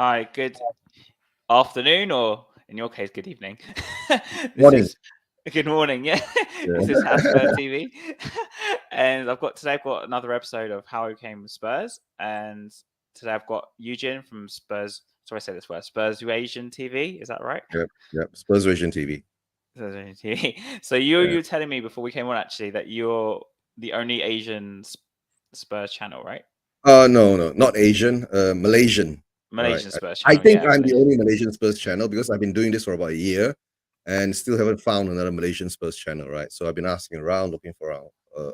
Hi, good afternoon, or in your case, good evening. This Morning. is good morning. Yeah, this is Yeah. How Spurs TV, and I've got another episode of How I Became Spurs, and today I've got Eugene from Spurs. Sorry, I say this word, Spurs Asian TV. Is that right? Yep. Yep. Spurs Vision TV. Spurs Asian TV. So you Yeah. were telling me before we came on actually that you're the only Asian Spurs channel, right? No, not Asian. Malaysian. All right. Malaysian Spurs I channel, think yeah, I'm the Malaysian. only Malaysian Spurs channel because I've been doing this for about a year, and still haven't found another Malaysian Spurs channel. Right. So I've been asking around, looking for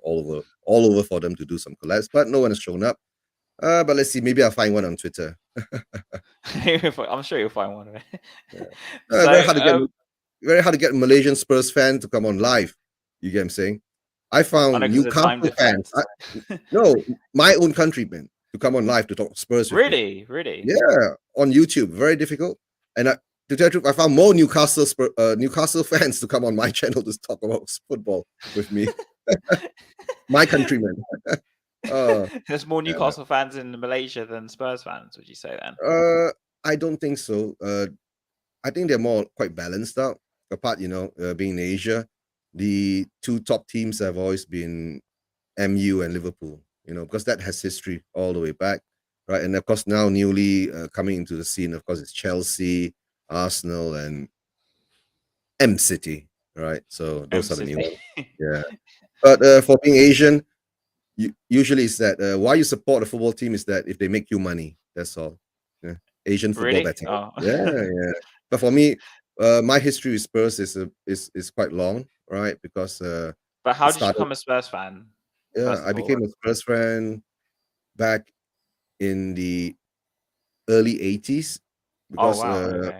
all over for them to do some collabs, but no one has shown up. But let's see. Maybe I'll find one on Twitter. I'm sure you'll find one of it. Yeah. So, Very hard to get Malaysian Spurs fan to come on live. You get what I'm saying? I I know found because of the time Newcastle fans. difference. No, my own countrymen to come on live to talk Spurs with me. Really, really. Yeah, on YouTube, very difficult. And to tell the truth, I found more Newcastle fans to come on my channel to talk about football with me. My countrymen. There's more Yeah. Newcastle fans in Malaysia than Spurs fans. Would you say then? I don't think so. I think they're more quite balanced out. Apart, being in Asia, the two top teams have always been MU and Liverpool. Because that has history all the way back, right? And of course, now newly coming into the scene, of course, it's Chelsea, Arsenal, and M City, right? So M those are the new City. ones. Yeah. But for being Asian, usually it's that why you support a football team is that if they make you money, that's all. Yeah. Asian football Really? betting. Oh. Yeah, yeah. But for me, my history with Spurs is quite long, right? Because But how it did you started. become a Spurs fan? Yeah, First I of all. became a Spurs fan back in the early 80s Oh because wow.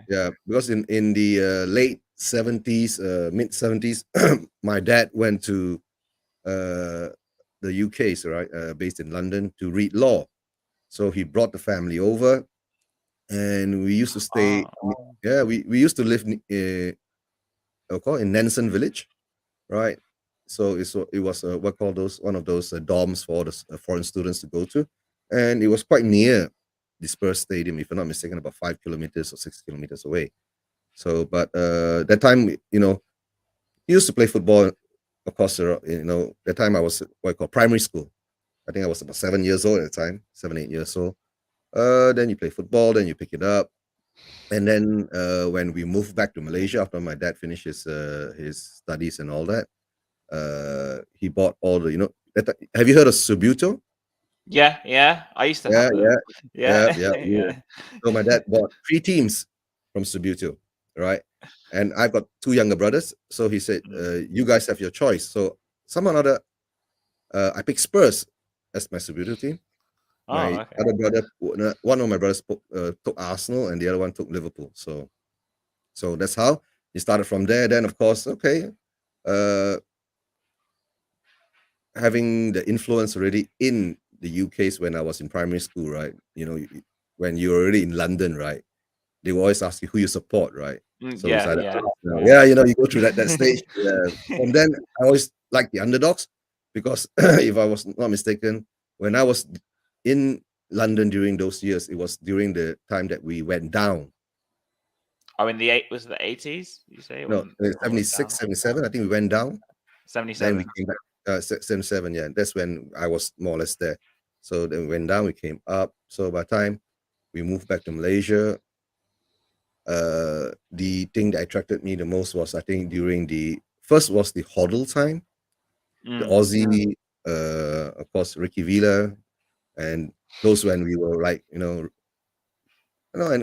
Okay. because in the late 70s, mid 70s, my dad went to uh, the UK, so right, based in London, to read law. So he brought the family over, and we used to stay. Oh. Yeah, we used to live in Nansen Village, right? So it was what called those one of those dorms for the foreign students to go to, and it was quite near the Spurs Stadium, if I'm not mistaken, about 5 kilometers or 6 kilometers away. So, but that time, he used to play football. Of course, that time I was what I call primary school. I think I was about 7 years old at the time, 7, 8 years old. Then you play football, then you pick it up, and then when we moved back to Malaysia after my dad finished his studies and all that, he bought all the have you heard of Subuto? Yeah, yeah. I used to Yeah, have them. yeah, yeah, Yeah, yeah, yeah. yeah. So my dad bought 3 teams from Subuto, right? And I've got 2 younger brothers, so he said, Mm. "You guys have your choice." So somehow or other, I picked Spurs as my Subuto team. Oh, My okay. other brother, one of my brothers took Arsenal, and the other one took Liverpool. So that's how he started from there. Then, of course, okay, uh, having the influence already in the UK's when I was in primary school, right? When you're already in London, right? They will always ask you who you support, right? So it's Yeah, either yeah, yeah. yeah, you go through that stage. Yeah. From then, I always like the underdogs because if I was not mistaken, when I was in London during those years, it was during the time that we went down. Oh, in the was it the 80s? You say No, when football went 76, down? 77. I think we went down. Then we 77. came back. 77, yeah. That's when I was more or less there. So then we went down, we came up. So by the time we moved back to Malaysia, the thing that attracted me the most was I think during the first was the hodl time, the Aussie, of course Ricky Villa, and those when we were like and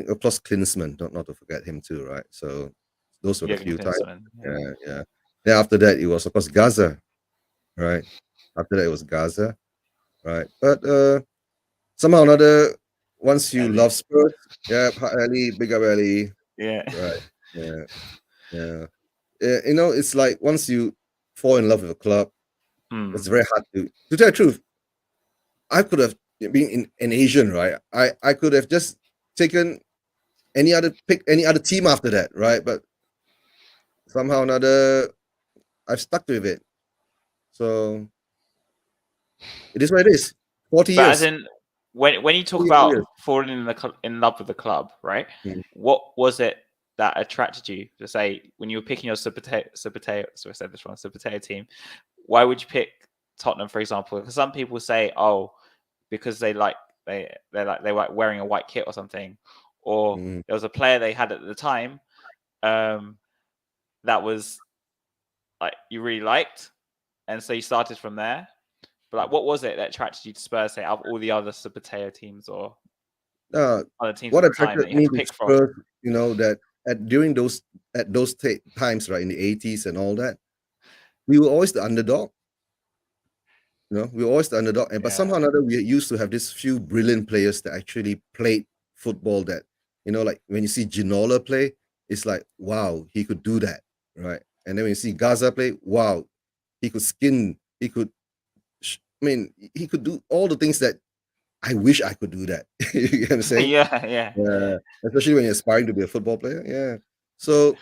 of course Klinsmann, not to forget him too, right? So those were the Jürgen few times. Klinsmann. Yeah. Yeah, yeah. Then after that it was of course Gaza, right? After that it was Gaza, right? But somehow or another, once you Ali. love Spurs, yeah, Ali, big up Ali, Yeah. right? Yeah, yeah. It's like once you fall in love with a club, it's Mm. very hard to tell the truth. I could have been in an Asian, right? I could have just taken pick any other team after that, right? But somehow or another, I've stuck with it. So it is what it is. 40 But as years. in when you talk Oh, about yes. falling in love with the club, right? Mm, What was it that attracted you to say when you were picking your Super potato? So I said this wrong. Super potato team. Why would you pick Tottenham, for example? Because some people say, oh, because they like wearing a white kit or something, or mm. there was a player they had at the time that was like you really liked, and so you started from there. But like, what was it that attracted you to Spurs? Say, out of all the other Super potato teams or Uh, other teams what at the time attracted that you had me to to pick from? Spurs, that during those times, right, in the 80s and all that, we were always the underdog. We were always the underdog, but Yeah. somehow or another, we used to have this few brilliant players that actually played football. That like when you see Ginola play, it's like, wow, he could do that, right? And then when you see Gaza play, wow, he could skin, he could. I mean, he could do all the things that I wish I could do. That you get what I'm saying? Yeah, yeah. Yeah, especially when you're aspiring to be a football player. Yeah, so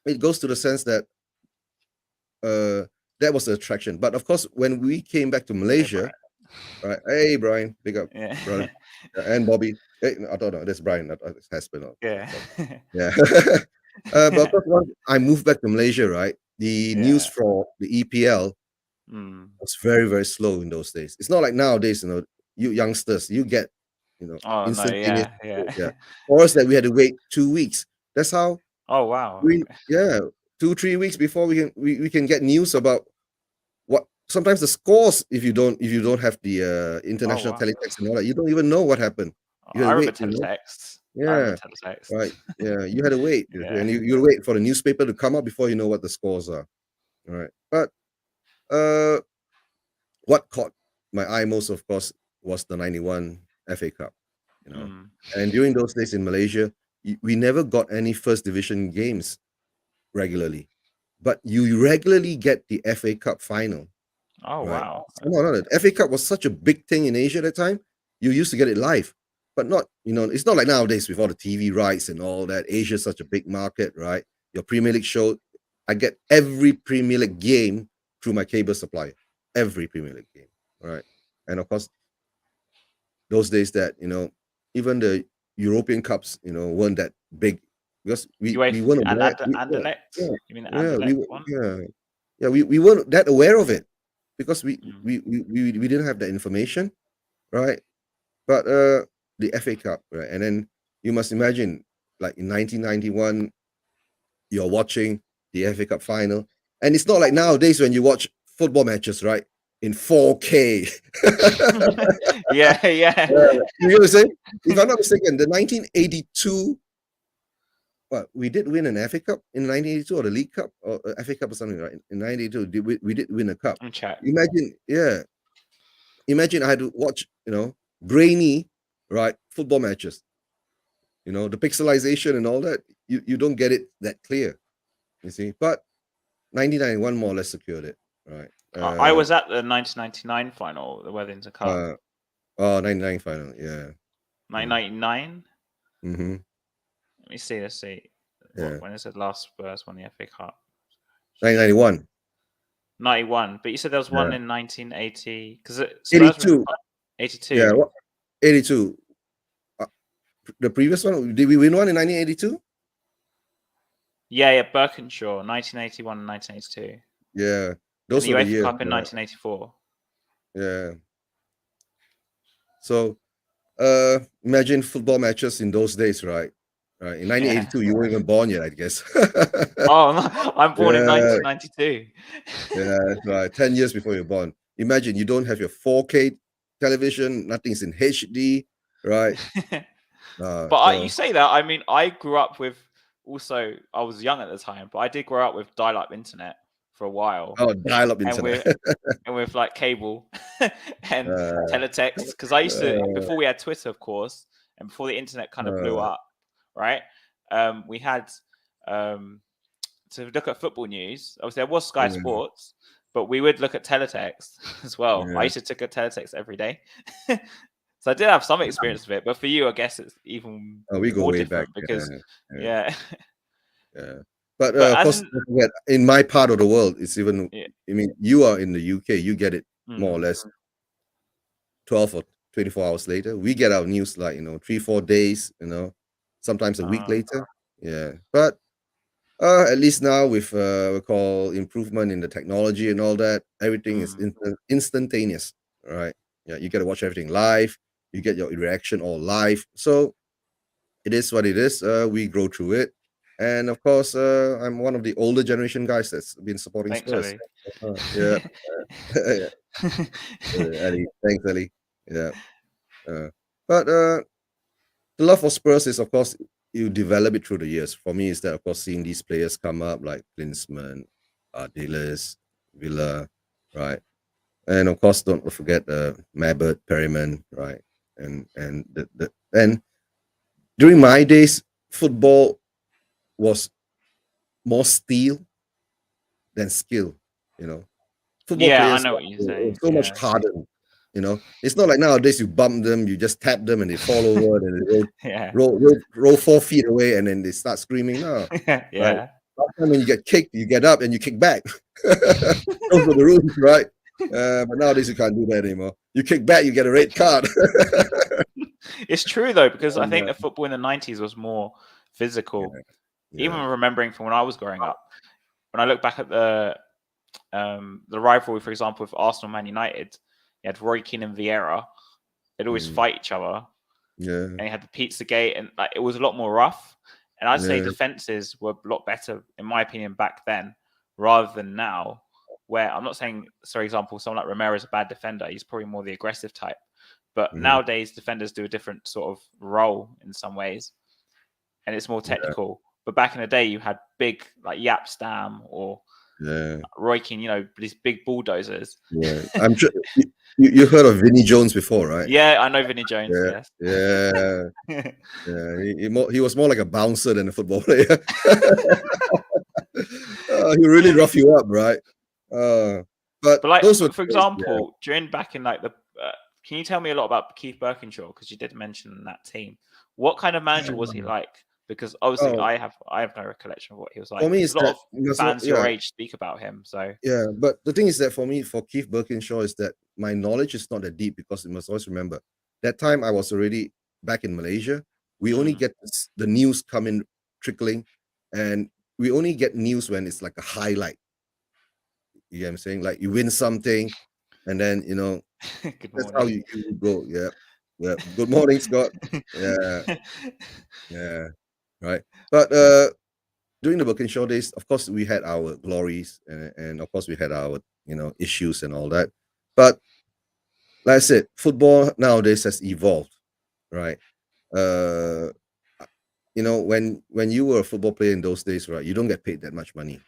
it goes to the sense that uh, that was the attraction. But of course, when we came back to Hey, Malaysia, Brian. right? Hey, Brian, big up, Yeah. brother, and Bobby. Hey, no, I don't know. That's Brian, not it's Haspen. Yeah. Yeah. But of course, once I moved back to Malaysia, right? The news Yeah. for the EPL Mm. was very, very slow in those days. It's not like nowadays, you youngsters, you get, Oh no, instantaneous. yeah, yeah. Yeah. For us, that we had to wait 2 weeks. That's how Oh wow. yeah, 2, 3 weeks before we can get news about what sometimes the scores. If you don't have the Oh international wow. teletext and all that, you don't even know what happened. Oh, You had I to remember wait, teletext. I remember Yeah, teletext. right. Yeah, you had to wait, Yeah. and you wait for the newspaper to come up before you know what the scores are. All right, but uh, what caught my eye most, of course, was the '91 FA Cup. You know, Mm. and during those days in Malaysia, we never got any first division games regularly, but you regularly get the FA Cup final. Oh Right. wow. Somehow or another, FA Cup was such a big thing in Asia at that time. You used to get it live, but not, it's not like nowadays with all the TV rights and all that. Asia's such a big market, right? Your Premier League show, I get every Premier League game through my cable supplier. Every Premier League game, right? And of course, those days that, even the European Cups, weren't that big because we UEFA weren't and aware. Anderlecht. Yeah, You mean the yeah, we Anderlecht were, one? yeah, yeah, we weren't that aware of it because we Mm. we we we, we didn't have that information, right? But the FA Cup, right? And then you must imagine, like in 1991, you're watching the FA Cup final, and it's not like nowadays when you watch football matches, right? In 4K. Yeah, yeah. You know what I'm saying? If I'm not mistaken, the 1982, well, we did win an FA Cup in 1982 or the League Cup or FA Cup or something, right? In 1982, we did win a cup. I'm check. Imagine, yeah, imagine I had to watch, grainy, right, football matches. The pixelization and all that. You don't get it that clear, you see. But 1991 more or less secured it, right? I was at the 1999 final, the Wellington Cup. Uh, oh, 99 final, yeah. 1999. Mm-hmm. Let me see. Let's see. Yeah. When is the last Spurs won the FA Cup? 1991. 91. But you said there was one Yeah. in 1980 because Spurs were in 82. 82. Yeah. 82. The previous one, did we win one in 1982? Yeah, Birkenshaw, 1981 and 1982. Yeah. And Those the were the UEFA years. Cup in Right? 1984. Yeah. So imagine football matches in those days, right? Right. In 1982, you weren't even born yet, I guess. Oh, I'm born in Yeah. 1992. Yeah, that's right. 10 years before you're born. Imagine you don't have your 4K television, nothing's in HD, right? But you say that, I mean, I grew up with also, I was young at the time, but I did grow up with dial-up internet for a while. Dial-up And internet. with like cable and Uh, teletext. Because I used to, uh, before we had Twitter, of course, and before the internet kind of blew uh, up, right? We had to look at football news. Obviously, there was Sky yeah, Sports, but we would look at teletext as well. I yeah. used to look at teletext every day. So I did have some experience with it, but for you, I guess it's even We go more way back. different because, Yeah, yeah. yeah. But But of as course, in, don't forget, in my part of the world, it's even. yeah, I mean, you are in the UK. You get it more or mm, less 12 or 24 hours later. We get our news like 3-4 days, sometimes a week Uh, later. Yeah, but at least now with we call improvement in the technology and all that, everything is mm, instantaneous, right? Yeah, you get to watch everything live. You get your reaction all live. So it is what it is. We grow through it, and of course, I'm one of the older generation guys that's been supporting thanks, Spurs. Ellie. Yeah, Ali. Thanks, Ali. Yeah, uh, but the love for Spurs is, of course, you develop it through the years. For me, is that of course seeing these players come up like Klinsmann, Dillis, Villa, right, and of course don't forget Mabbott, Perryman, right, and during my days, football was more skill than skill. You know, football Yeah, I players know are what you're saying. so much Yeah, harder. It's not like nowadays you bump them, you just tap them, and they fall over, and they yeah, roll 4 feet away, and then they start screaming. No, right? yeah. Last time when you get kicked, you get up and you kick back. Those were the rules, right? But nowadays you can't do that anymore. You kick back, you get a red card. It's true though, because I And, think the football in the '90s was more physical. yeah, Even yeah, remembering from when I was growing up, when I look back at the rivalry, for example, with Arsenal Man United, you had Roy Keane and Vieira. They'd always mm, fight each other, yeah, and you had the Pizzagate, and like, it was a lot more rough. And I'd say yeah, defenses were a lot better, in my opinion, back then rather than now. Where I'm not saying, for example, someone like Romero is a bad defender. He's probably more the aggressive type. But mhm, nowadays, defenders do a different sort of role in some ways, and it's more yeah, technical. But back in the day, you had big like Yap Stam or yeah, Roy Keane, these big bulldozers. yeah. I'm sure you heard of Vinnie Jones before, right? Yeah, I know Vinnie Jones. Yeah, Yes. yeah, yeah. He was more like a bouncer than a football player. He really rough you up, right? Uh, but But like, those were for days, yeah. example, during back in like the, can you tell me a lot about Keith Birkinshaw, because you did mention that team? What kind of manager was he like? Because obviously, Oh, I have no recollection of what he was for like. me, Because is a lot that of fans your yeah, age speak about him. So, yeah. But the thing is that for me, for Keith Birkinshaw, is that my knowledge is not that deep because you must always remember that time I was already back in Malaysia. We only mm, get the news coming trickling, and we only get news when it's like a highlight. You know what I'm saying? Like you win something, and then good that's how morning. you go. Yeah, yeah. Good morning, Scott. Yeah, yeah. Right. But during the Birkinshaw days, of course, we had our glories, and of course, we had our issues and all that. But like I said, football nowadays has evolved, right? Uh, when you were a football player in those days, right, you don't get paid that much money.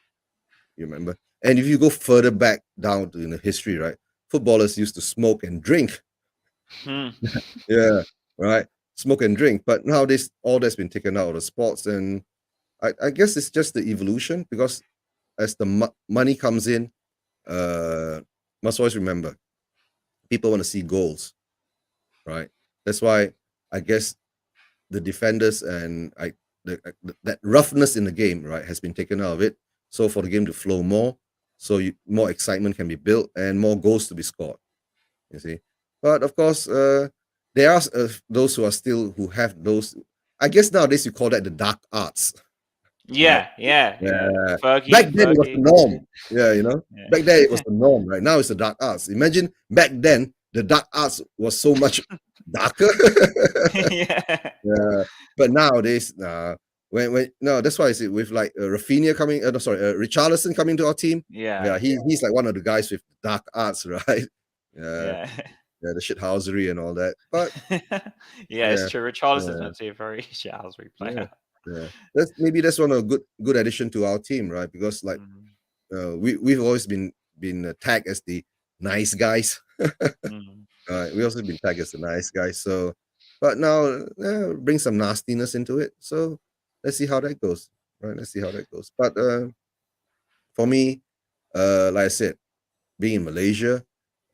You remember? And if you go further back down in the history, right, footballers used to smoke and drink. Hmm. Yeah, right. Smoke and drink. But nowadays, all that's been taken out of the sports, and I guess it's just the evolution because as the money comes in, uh, must always remember people want to see goals, right? That's why I guess the defenders and that roughness in the game, right, has been taken out of it. So for the game to flow more, so more excitement can be built and more goals to be scored. You see, but of course, there are those who have those. I guess nowadays you call that the dark arts, right? Yeah, yeah, yeah. Yeah. Back then it was the Fergie. norm. Yeah, back then it was Yeah. the norm. Right now it's the dark arts. Imagine back then the dark arts was so much darker. Yeah. Yeah, but nowadays, when no, that's why I say with like Rafinha coming, no, sorry, Richarlison coming to our team. Yeah, Yeah. he's like one of the guys with dark arts, right? Yeah, Yeah. yeah, the shithousery and all that. But Yeah, it's yeah, true. Richarlison's yeah, meant to be a very shithousery yeah, player. yeah. That's one of a good addition to our team, right? Because like Mm, we've always been tagged as the nice guys. mm. We also been tagged as the nice guys. So, but now bring some nastiness into it. So let's see how that goes. Right? Let's see how that goes. But for me, like I said, being in Malaysia,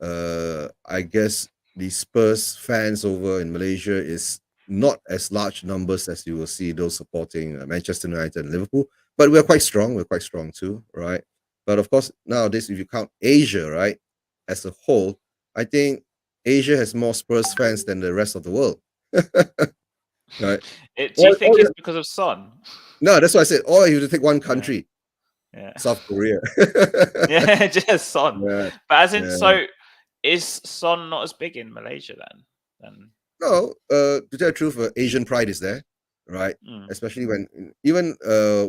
I guess the Spurs fans over in Malaysia is not as large numbers as you will see those supporting Manchester United and Liverpool. But we're quite strong. We're quite strong too, right? But of course, nowadays, if you count Asia, right, as a whole, I think Asia has more Spurs fans than the rest of the world. Right? Do you think All it's because of Son? no, that's why I said all you have to take one Yeah, country, yeah, South Korea. yeah, just Son. Yeah, But as in, yeah. so is Son not as big in Malaysia then? No, to tell the truth, Asian pride is there, right? Mm, Especially when even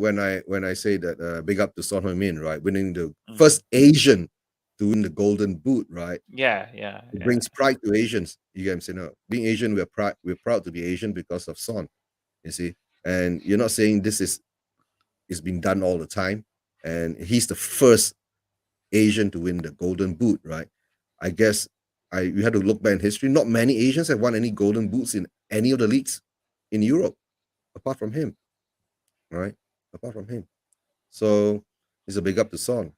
when I say that big up to Son Heung-min, right, winning the mm. first Asian to win the Golden Boot, right? Yeah, yeah, It yeah. brings pride to Asians. You get what I'm saying? No, being Asian, we're proud to be Asian because of Son. You see, and you're not saying this is being done all the time, and he's the first Asian to win the Golden Boot, right? I guess we had to look back in history. Not many Asians have won any Golden Boots in any of the leagues in Europe, apart from him, right? Apart from him, so it's a big up to Son.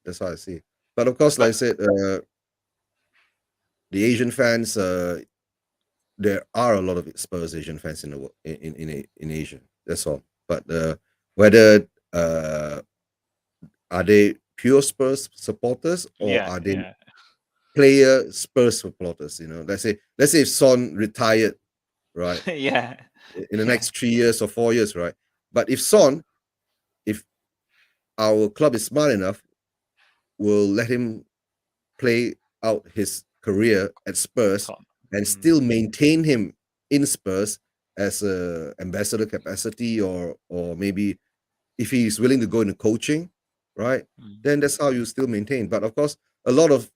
That's how I see it. But of course, like I But said, the Asian fans, there are a lot of Spurs Asian fans in the world in Asia. That's all. But whether are they pure Spurs supporters or yeah, are they yeah, player Spurs supporters? Let's say if Son retired, right, yeah, in the yeah. next 3 years or 4 years, right. But if our club is smart enough, we'll let him play out his career at Spurs Tottenham. and Mm, still maintain him in Spurs as a ambassador capacity, or maybe if he's willing to go into coaching, right? mm. Then that's how you still maintain. But of course, a lot of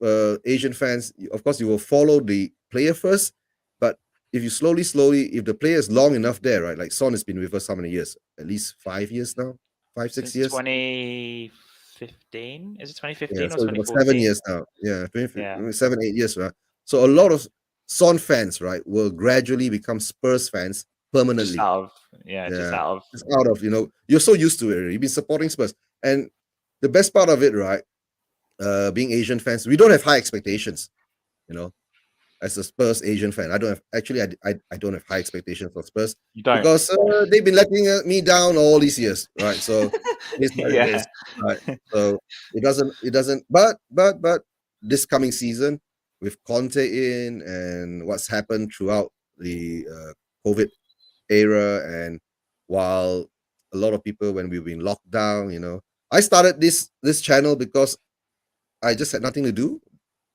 Asian fans, of course, you will follow the player first. But if you slowly, if the player is long enough there, right? Like Son has been with us how many years? At least 5 years now, 5, 6 Since years. 2015? Is it Yeah, 2015 or so it's about 7 years 2014? now. Yeah, 20, Yeah. 7, 8 years, right? So a lot of Son fans, right, will gradually become Spurs fans Just permanently. out of yeah, just Yeah, out of it's out of you're so used to it already. You've been supporting Spurs, and the best part of it, right? Being Asian fans, we don't have high expectations. You know, as a Spurs Asian fan, I don't have actually. I don't have high expectations for Spurs you don't. because they've been letting me down all these years, right? So it is what it Yeah. is, right? So it doesn't. But this coming season with Conte in and what's happened throughout the COVID era, and while a lot of people when we've been locked down, I started this channel because I just had nothing to do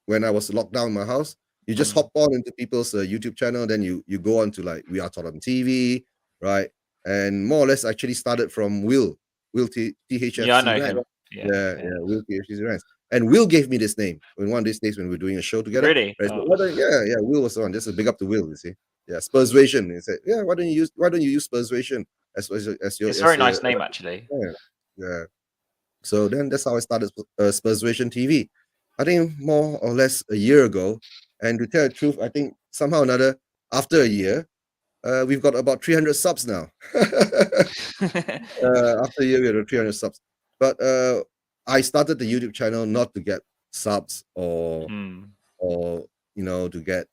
when I was locked down in my house. You just Mm. hop on into people's YouTube channel, then you go on to like We Are Tottenham TV, right? And more or less actually started from Will Yeah, I THFC know Rant. him. Yeah, Yeah, yeah. yeah, Will THFC Rants. And Will gave me this name when one of these days when we were doing a show together. Really? Right? So Oh. yeah, yeah, Will was the one. Just a big up to Will, you see. Yeah, Spursvation. He said, yeah, why don't you use Spursvation as your It's a very as nice name actually. yeah, yeah. So then that's how I started Spursvation TV. I think more or less a year ago. And to tell the truth, I think somehow or another, after a year, we've got about 300 subs now. After a year, we had 300 subs. But I started the YouTube channel not to get subs Mm. or to get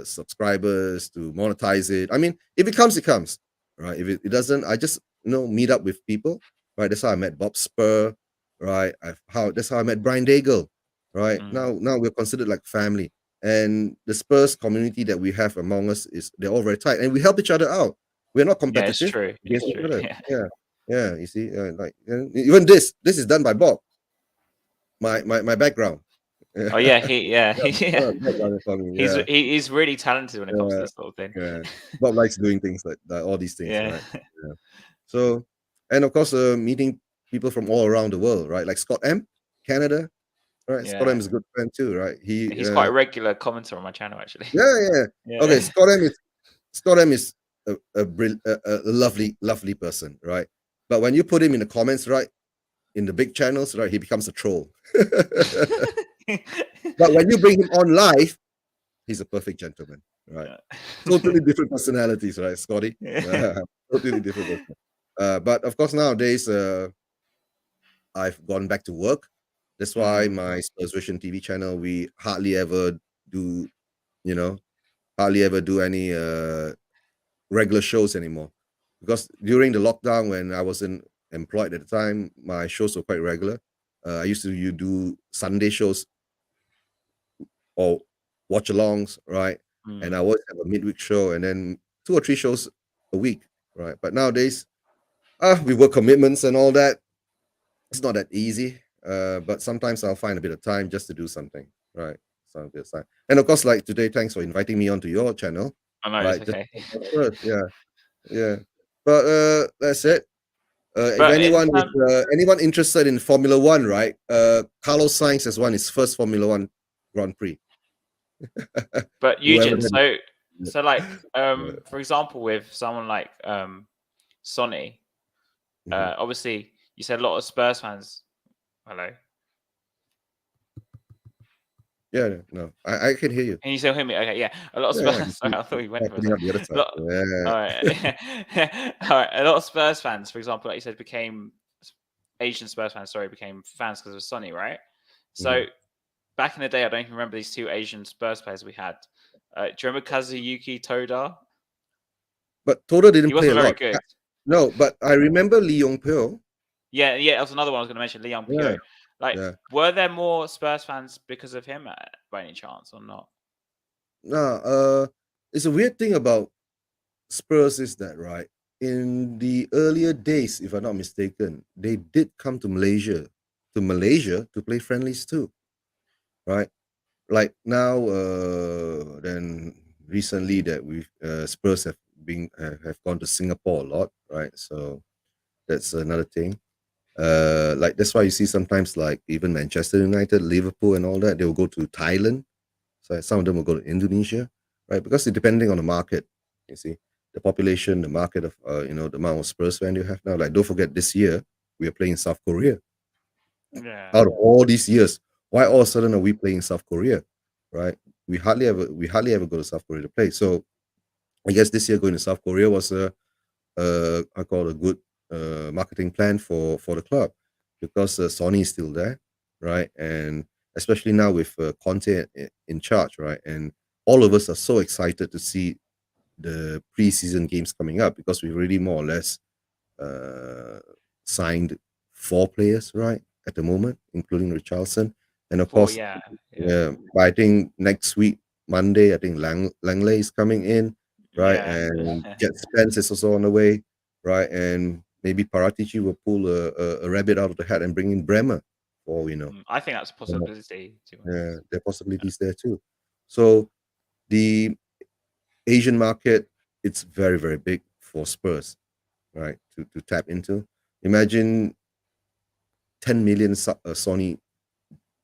subscribers to monetize it. I mean, if it comes, it comes, right? If it doesn't, I just meet up with people, right? That's how I met Bob Spur, right? That's how I met Brian Daigle, right? Mm. Now we're considered like family, and the Spurs community that we have among us they're all very tight, and we help each other out. We're not Yeah, it's competitive true. against It's each true. other. Yeah. Yeah, yeah. You see, like even this is done by Bob. My background. Oh yeah, yeah, Yeah, yeah. background for me. Yeah. He's really talented when it comes to Yeah, this sort of thing. yeah. Bob likes doing things like that, all these things, Yeah. right? Yeah. So, and of course, meeting people from all around the world, right? Like Scott M, Canada, right? Scott Yeah. M is a good friend too, right? He's quite a regular commenter on my channel actually. Yeah, yeah. Okay, Yeah. Scott M is a lovely person, right? But when you put him in the comments, right, in the big channels, right, he becomes a troll. But when you bring him on live, he's a perfect gentleman, right? Totally different personalities, right, Scotty? Yeah. Totally different person. But of course, nowadays, I've gone back to work. That's why Mm. my Spurs Vision TV channel, we do, you know, hardly ever do any regular shows anymore. Because during the lockdown, when I wasn't employed at the time, my shows were quite regular. I used to you do Sunday shows or watch alongs, right? And I Mm. always have a midweek show and then 2 or 3 shows a week, right? But nowadays, we work commitments and all that. It's not that easy. But sometimes I'll find a bit of time just to do something, right? So a bit of time. And of course, like today, thanks for inviting me onto your channel, I know it's right? Just okay. first, yeah, yeah. But that's it. If But in anyone is terms, anyone interested in Formula One, right? Carlos Sainz has won his first Formula One Grand Prix. but Whoever Eugene, that so like is. for example, with someone like Sonny, Mhm. obviously you said a lot of Spurs fans. Hello, Yeah, no, I can hear you. can you still hear me? Okay, yeah, a lot of Yeah, Spurs. Sorry, I thought you went for a putting second. up the other A side. lot, Yeah. all right, all right. A lot of Spurs fans, for example, like you said, became Asian Spurs fans. Sorry, became fans because of Sonny, right? So Mhm. back in the day, I don't even remember these two Asian Spurs players we had. Do you remember Kazuyuki Toda? But Toto He didn't play a wasn't very lot. good. No, but I remember Lee Yong Pyo. Yeah, yeah, that was another one I was going to mention, Leon Yeah, Pio. Like, yeah. were there more Spurs fans because of him by any chance or not? Nah, it's a weird thing about Spurs is that, right? In the earlier days, if I'm not mistaken, they did come to Malaysia to play friendlies too, right? Like now, then recently that we Spurs have gone to Singapore a lot, right? So that's another thing. Like that's why you see sometimes like even Manchester United, Liverpool, and all that they will go to Thailand. So some of them will go to Indonesia, right? Because it's depending on the market. You see the population, the market of the amount of Spurs fan you have now. Like don't forget this year we are playing South Korea. Yeah. Out of all these years, why all of a sudden are we playing South Korea, right? We hardly ever go to South Korea to play. So I guess this year going to South Korea was I call it a good marketing plan for the club because Sony is still there, right? And especially now with Conte in charge, right? And all of us are so excited to see the preseason games coming up because we really more or less uh, signed 4 players, right, at the moment, including Richarlison. And of For course, yeah, yeah, yeah, but I think next week, Monday, I think Langley is coming in, right? yeah. And Jet Spence is also on the way, right? And maybe Paratici will pull a rabbit out of the hat and bring in Bremer, for all we know. I think that's a You know, possibility, to be yeah, honest. there are possibilities there too. So the Asian market, it's very, very big for Spurs, right? To tap into. Imagine 10 million Sony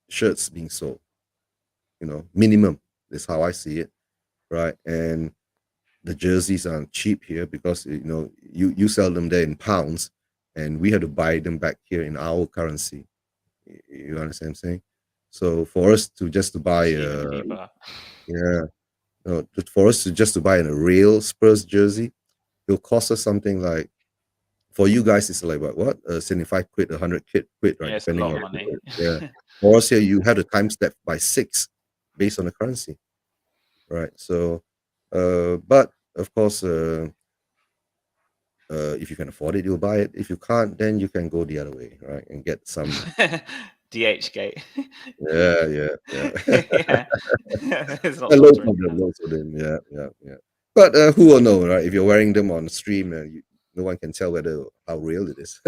shirts being sold, minimum. That's how I see it, right? And the jerseys aren't cheap here because you sell them there in pounds, and we have to buy them back here in our currency. You understand what I'm saying? So for us to just to buy It's even cheaper. yeah, for us to just to buy a real Spurs jersey, it'll cost us something like for you guys it's like what 75 quid, 100 quid, right? Yeah, it's a Depending lot of on money. yeah. For us here, you have to times that by 6 based on the currency, right? So, but of course, if you can afford it, you'll buy it. If you can't, then you can go the other way, right? And get some. DH gate. Yeah, yeah, yeah. Yeah. It's not A low sponsoring problem, us. low them. Yeah, yeah, yeah. But who will know, right? If you're wearing them on stream, no one can tell whether how real it is.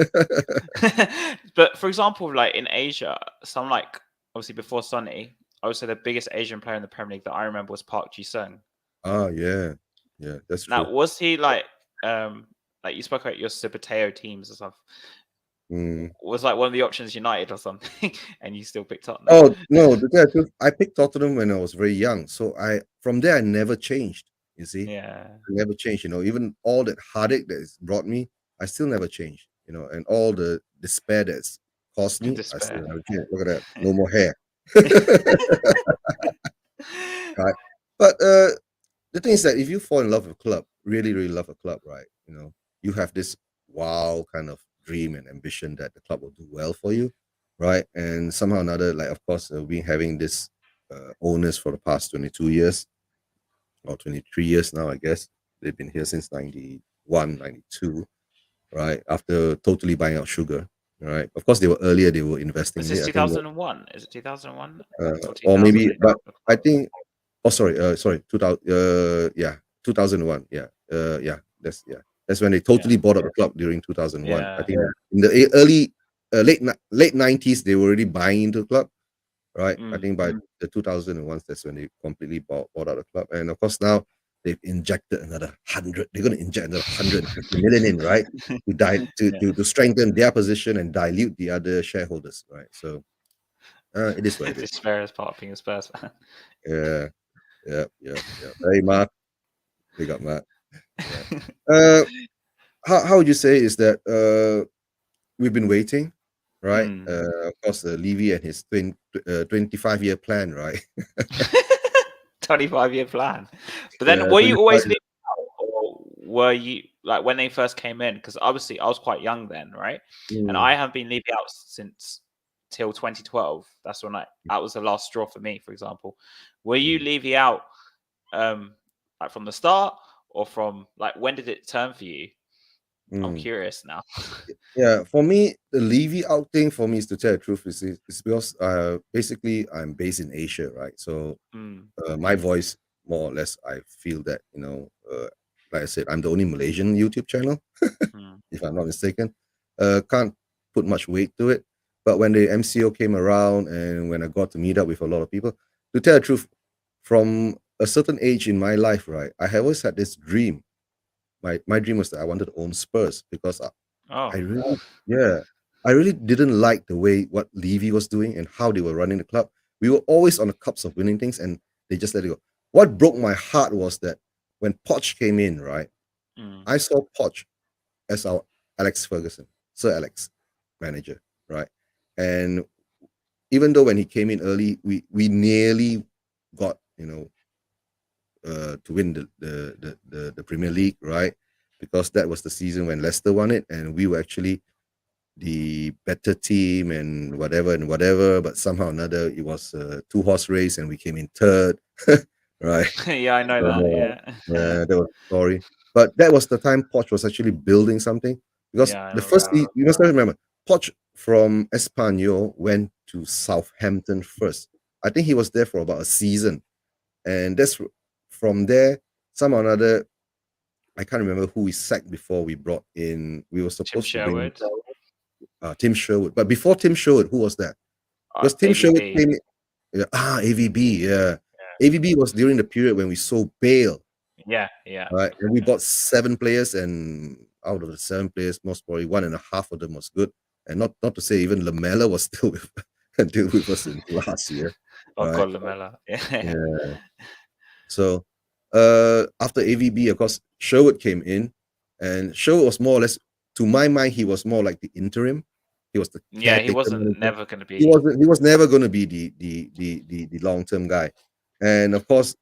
But for example, like in Asia, some like obviously before Sonny, I would say the biggest Asian player in the Premier League that I remember was Park Ji-sung. Yeah, yeah, that's Now, true. was he like you spoke about your Suboteo teams and stuff? Mm. Was like one of the options United or something, and you still picked Tottenham? Oh no, to tell you the truth, I picked Tottenham when I was very young. So I from there I never changed. You see, Yeah, I never changed. Even all that heartache that it's brought me, I still never changed. And all the despair that's caused me, I still despair. never changed. Look at that, no more hair. Right. But the thing is that if you fall in love with a club, really, really love a club, right? You have this wow kind of dream and ambition that the club will do well for you, right? And somehow or another, like of course, we've been having this owners for the past 22 years or 23 years now, I guess. They've been here since 91, 92, right? After totally buying out sugar, right? Of course, they were earlier, they were investing Was in this it. I think, 2001? Is it 2001 or or 2000? maybe, but I think. Oh, sorry, 2000. Yeah, 2001. Yeah, yeah. That's when they Yeah, totally bought up the club during 2001. I yeah. think in the early, late 90s, they were already buying into the club, right? I Mm. think by the 2001, that's when they completely bought out the club. And of course, now they've injected another 100. They're going to inject another 150 million in, right? To Yeah. to strengthen their position and dilute the other shareholders, right? So it is what it is. Despair is part of being a Spurs fan. Yeah, yeah. Hey, Mark, big up, Mark. Yeah. Uh, how would you say is that we've been waiting, right? Mm. Of course, Levy and his 25-year plan, right? 25-year plan. But then Yeah, were you 25 always leaving out, or were you like when they first came in? Because obviously I was quite young then, right? And mm, I haven't been leaving out since till 2012. That's when that was the last straw for me, for example. Were you mm, leaving out like from the start, or from like when did it turn for you? I'm mm. curious now. Yeah, for me, the Levy out thing for me is to tell the truth is because basically I'm based in Asia, right? So Mm, my voice more or less I feel that like I said, I'm the only Malaysian YouTube channel, mm, if I'm not mistaken. Can't put much weight to it. But when the MCO came around and when I got to meet up with a lot of people, to tell the truth, from a certain age in my life, right, I have always had this dream. My dream was that I wanted to own Spurs because I oh, really, yeah, I really didn't like the way what Levy was doing and how they were running the club. We were always on the cups of winning things, and they just let it go. What broke my heart was that when Poch came in, right, mm, I saw Poch as our Alex Ferguson, Sir Alex manager, right, and even though when he came in early, we nearly got to win the Premier League, right, because that was the season when Leicester won it, and we were actually the better team and whatever, but somehow or another it was a two-horse race and we came in third, right? yeah, I know that. So, Yeah, that was the story. But that was the time Poch was actually building something because yeah, I the remember first that. you must remember Poch from Espanyol went to Southampton first. I think he was there for about a season, and that's from there. Some or another, I can't remember who we sacked before we brought in. We were Tim supposed to bring Sherwood, Tim Sherwood. But before Tim Sherwood, who was that? Because Tim Sherwood AVB. came in. Yeah, AVB, yeah. AVB was during the period when we sold Bale, Yeah, yeah, right? And we bought 7 players, and out of the 7 players, most probably one and a half of them was good. And not to say even Lamella was still with until with us in last year, oh right? God, Lamella. Yeah, Yeah. So after AVB, of course, Sherwood came in, and Sherwood was more or less, to my mind, he was more like the interim. He was the yeah. He caretaker wasn't manager. never going to He be. wasn't. He was never going to be the long term guy. And of course,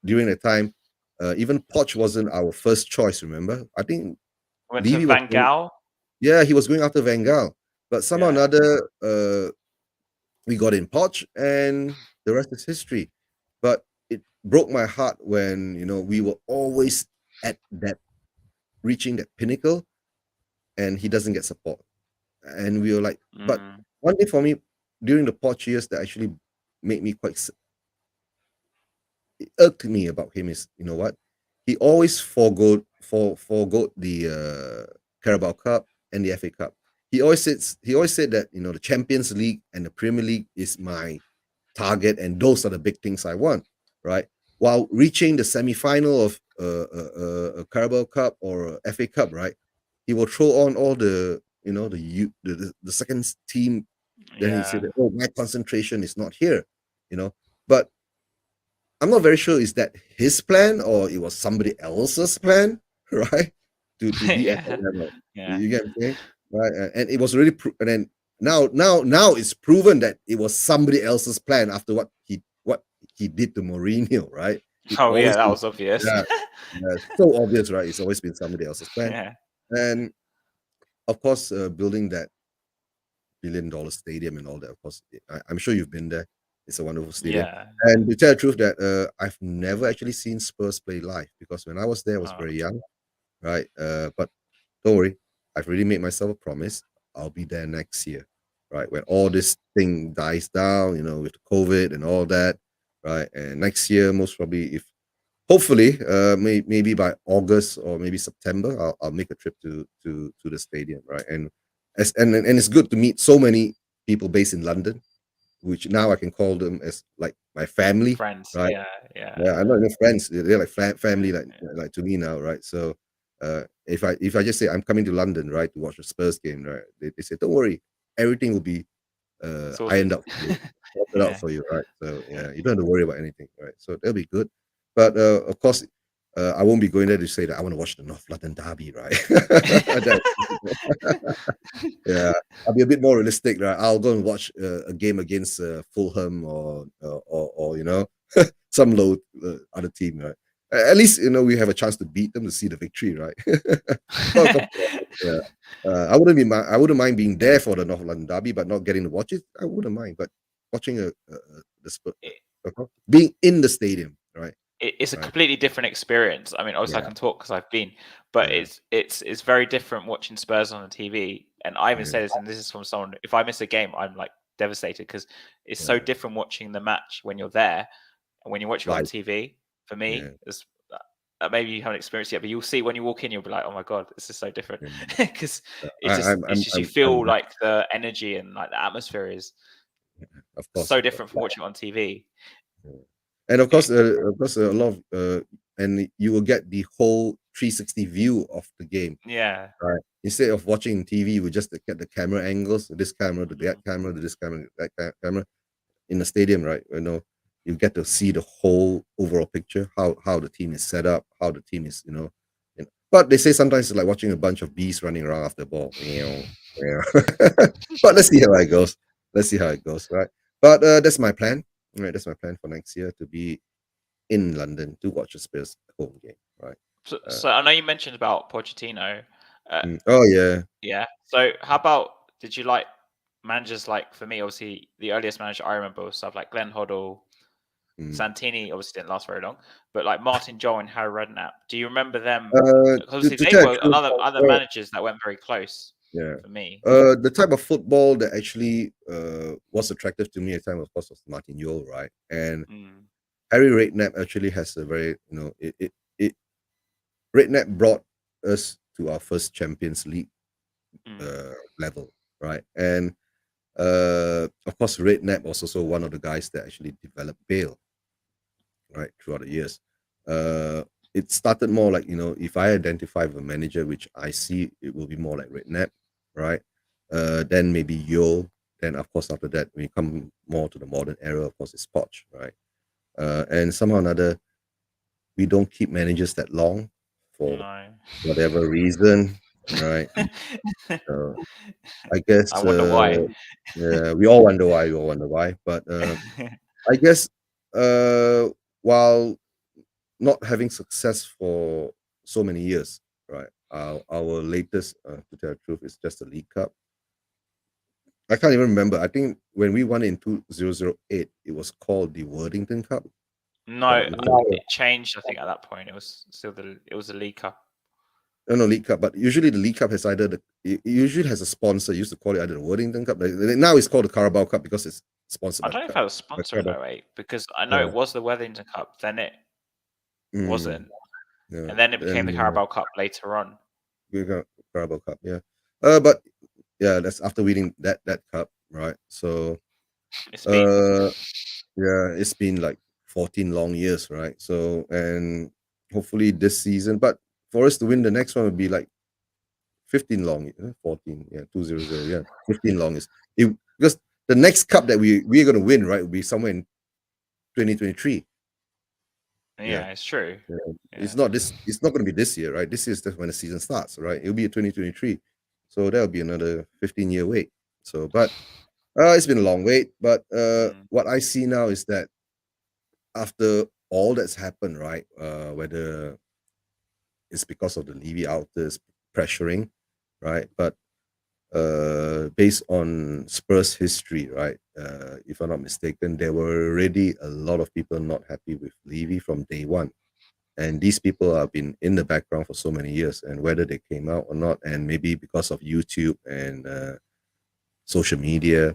during the time, even Poch wasn't our first choice. Remember, I think Went to Levy was Van going. Gaal. Yeah, he was going after Van Gaal, but somehow or Yeah, another, we got in Poch, and the rest is history. But it broke my heart when we were always at that reaching that pinnacle, and he doesn't get support. And we were like, but mm, one thing for me during the Poch years that actually made me it irked me about him is, you know what, he always forgoed the Carabao Cup and the FA Cup. He always said that the Champions League and the Premier League is my target, and those are the big things I want, right? While reaching the semi-final of a Carabao Cup or a FA Cup, right? He will throw on all the second team. Then he said, yeah. that, "Oh, my concentration is not here," you know. But I'm not very sure is that his plan or it was somebody else's plan, right? To be at that Yeah, level. yeah. You get what I'm saying? Right. And it was really and then now it's proven that it was somebody else's plan after what he did to Mourinho, right? It Oh yeah, always that been, was obvious. yeah, yeah, so obvious, right? It's always been somebody else's plan. Yeah, And of course, building that $1 billion stadium and all that. Of course, I'm sure you've been there. It's a wonderful stadium. yeah. And to tell the truth, that I've never actually seen Spurs play live because when I was there, I was Oh, very young, right? But don't worry, I've already made myself a promise. I'll be there next year, right? When all this thing dies down, with COVID and all that, right? And next year, most probably, if hopefully, maybe by August or maybe September, I'll make a trip to the stadium, right? And it's good to meet so many people based in London, which now I can call them as like my family, Friends, right? yeah, yeah, Yeah, I'm not even friends. They're like family, yeah. like to me now, right? So, if I just say I'm coming to London, right, to watch the Spurs game, right, they say don't worry, everything will be Sorted. ironed out for you, sorted out Yeah. for you, right? So yeah, you don't have to worry about anything, right? So that'll be good. But of course, I won't be going there to say that I want to watch the North London derby, right? That- yeah, I'll be a bit more realistic, right? I'll go and watch a game against Fulham or some low other team, right? At least we have a chance to beat them to see the victory, right? Well, yeah. I wouldn't mind being there for the North London derby, but not getting to watch it. I wouldn't mind, but watching the being in the stadium, right? It's a Right. completely different experience. I mean, obviously I Yeah. can talk because I've been, but Yeah. it's very different watching Spurs on the TV. And I even Yeah. say this, and this is from someone. If I miss a game, I'm like devastated because it's so Yeah. different watching the match when you're there and when you watch it on Live. TV. For Yeah. me, it's maybe you haven't experienced it yet, but you'll see when you walk in, you'll be like, "Oh my god, this is so different," Yeah. because I, I'm, it's I'm, just you I'm, feel I'm, like the energy and like the atmosphere is of course. so different from watching it on TV. Yeah. And of course, a lot of and you will get the whole 360 view of the game, Yeah. right? Instead of watching TV, you just get the camera angles, this camera to that Mm. camera to this camera, that camera. In the stadium, right? You get to see the whole overall picture, how the team is set up, how the team is, But they say sometimes it's like watching a bunch of bees running around after the ball. But let's see how it goes. Let's see how it goes, right? But that's my plan. Right, that's my plan for next year to be in London to watch the Spurs home game, right? So, Uh, so I know you mentioned about Pochettino. Uh, oh yeah. yeah. So how about did you like managers like for me? Obviously, the earliest manager I remember was stuff like Glenn Hoddle, Mm. Santini. Obviously, didn't last very long, but like Martin Jol and Harry Redknapp. Do you remember them? Obviously, To they tell the were truth, another other managers that went very close yeah. for me. The type of football that actually was attractive to me at the time, of course, was Martin Yule, right? And Mm, Harry Redknapp actually has a very, Redknapp brought us to our first Champions League mm, level, right? And of course, Redknapp was also one of the guys that actually developed Bale, right, throughout the years. Uh, it started more like, if I identify with a manager, which I see it will be more like Redknapp, right? Then maybe Yo. Then, of course, after that, we come more to the modern era, of course, it's Poch, right? And somehow or another, we don't keep managers that long for no. whatever reason, right? So I I guess, wonder why. yeah, we all wonder why, but I guess, uh, while not having success for so many years, right? Our latest, to tell the truth, is just the League Cup. I can't even remember. I think when we won in 2008, it was called the Worthington Cup, if I'm No, not mistaken. No, it changed. I think at that point it was still the League Cup. no, League Cup, but usually the League Cup has it usually has a sponsor. It used to call it either the Worthington Cup. Now it's called the Carabao Cup because it's sponsored I by don't know if I was sponsor in Carabao. '08 because I know Yeah. it was the Worthington Cup, then it Mm, wasn't, yeah. and then it became Then the Carabao Cup later on. we got Carabao Cup. Yeah. But yeah, that's after winning that cup, right? So, It's been uh, yeah, it's been like 14 long years, right? So, and hopefully this season, but for us to win the next one would be like 15 long, 14, yeah, 200, yeah, 15 long is it, because the next cup that we're gonna win, right, will be somewhere in 2023. Yeah. yeah, it's true. Yeah. Yeah, It's not gonna be this year, right? This is just when the season starts, right? It'll be 2023. So that'll be another 15-year wait. So, but it's been a long wait. But mm, what I see now is that after all that's happened, right? Whether it's because of the Levy outers pressuring, right? But based on Spurs history, right? If I'm not mistaken, there were already a lot of people not happy with Levy from day one. And these people have been in the background for so many years, and whether they came out or not, and maybe because of YouTube and social media,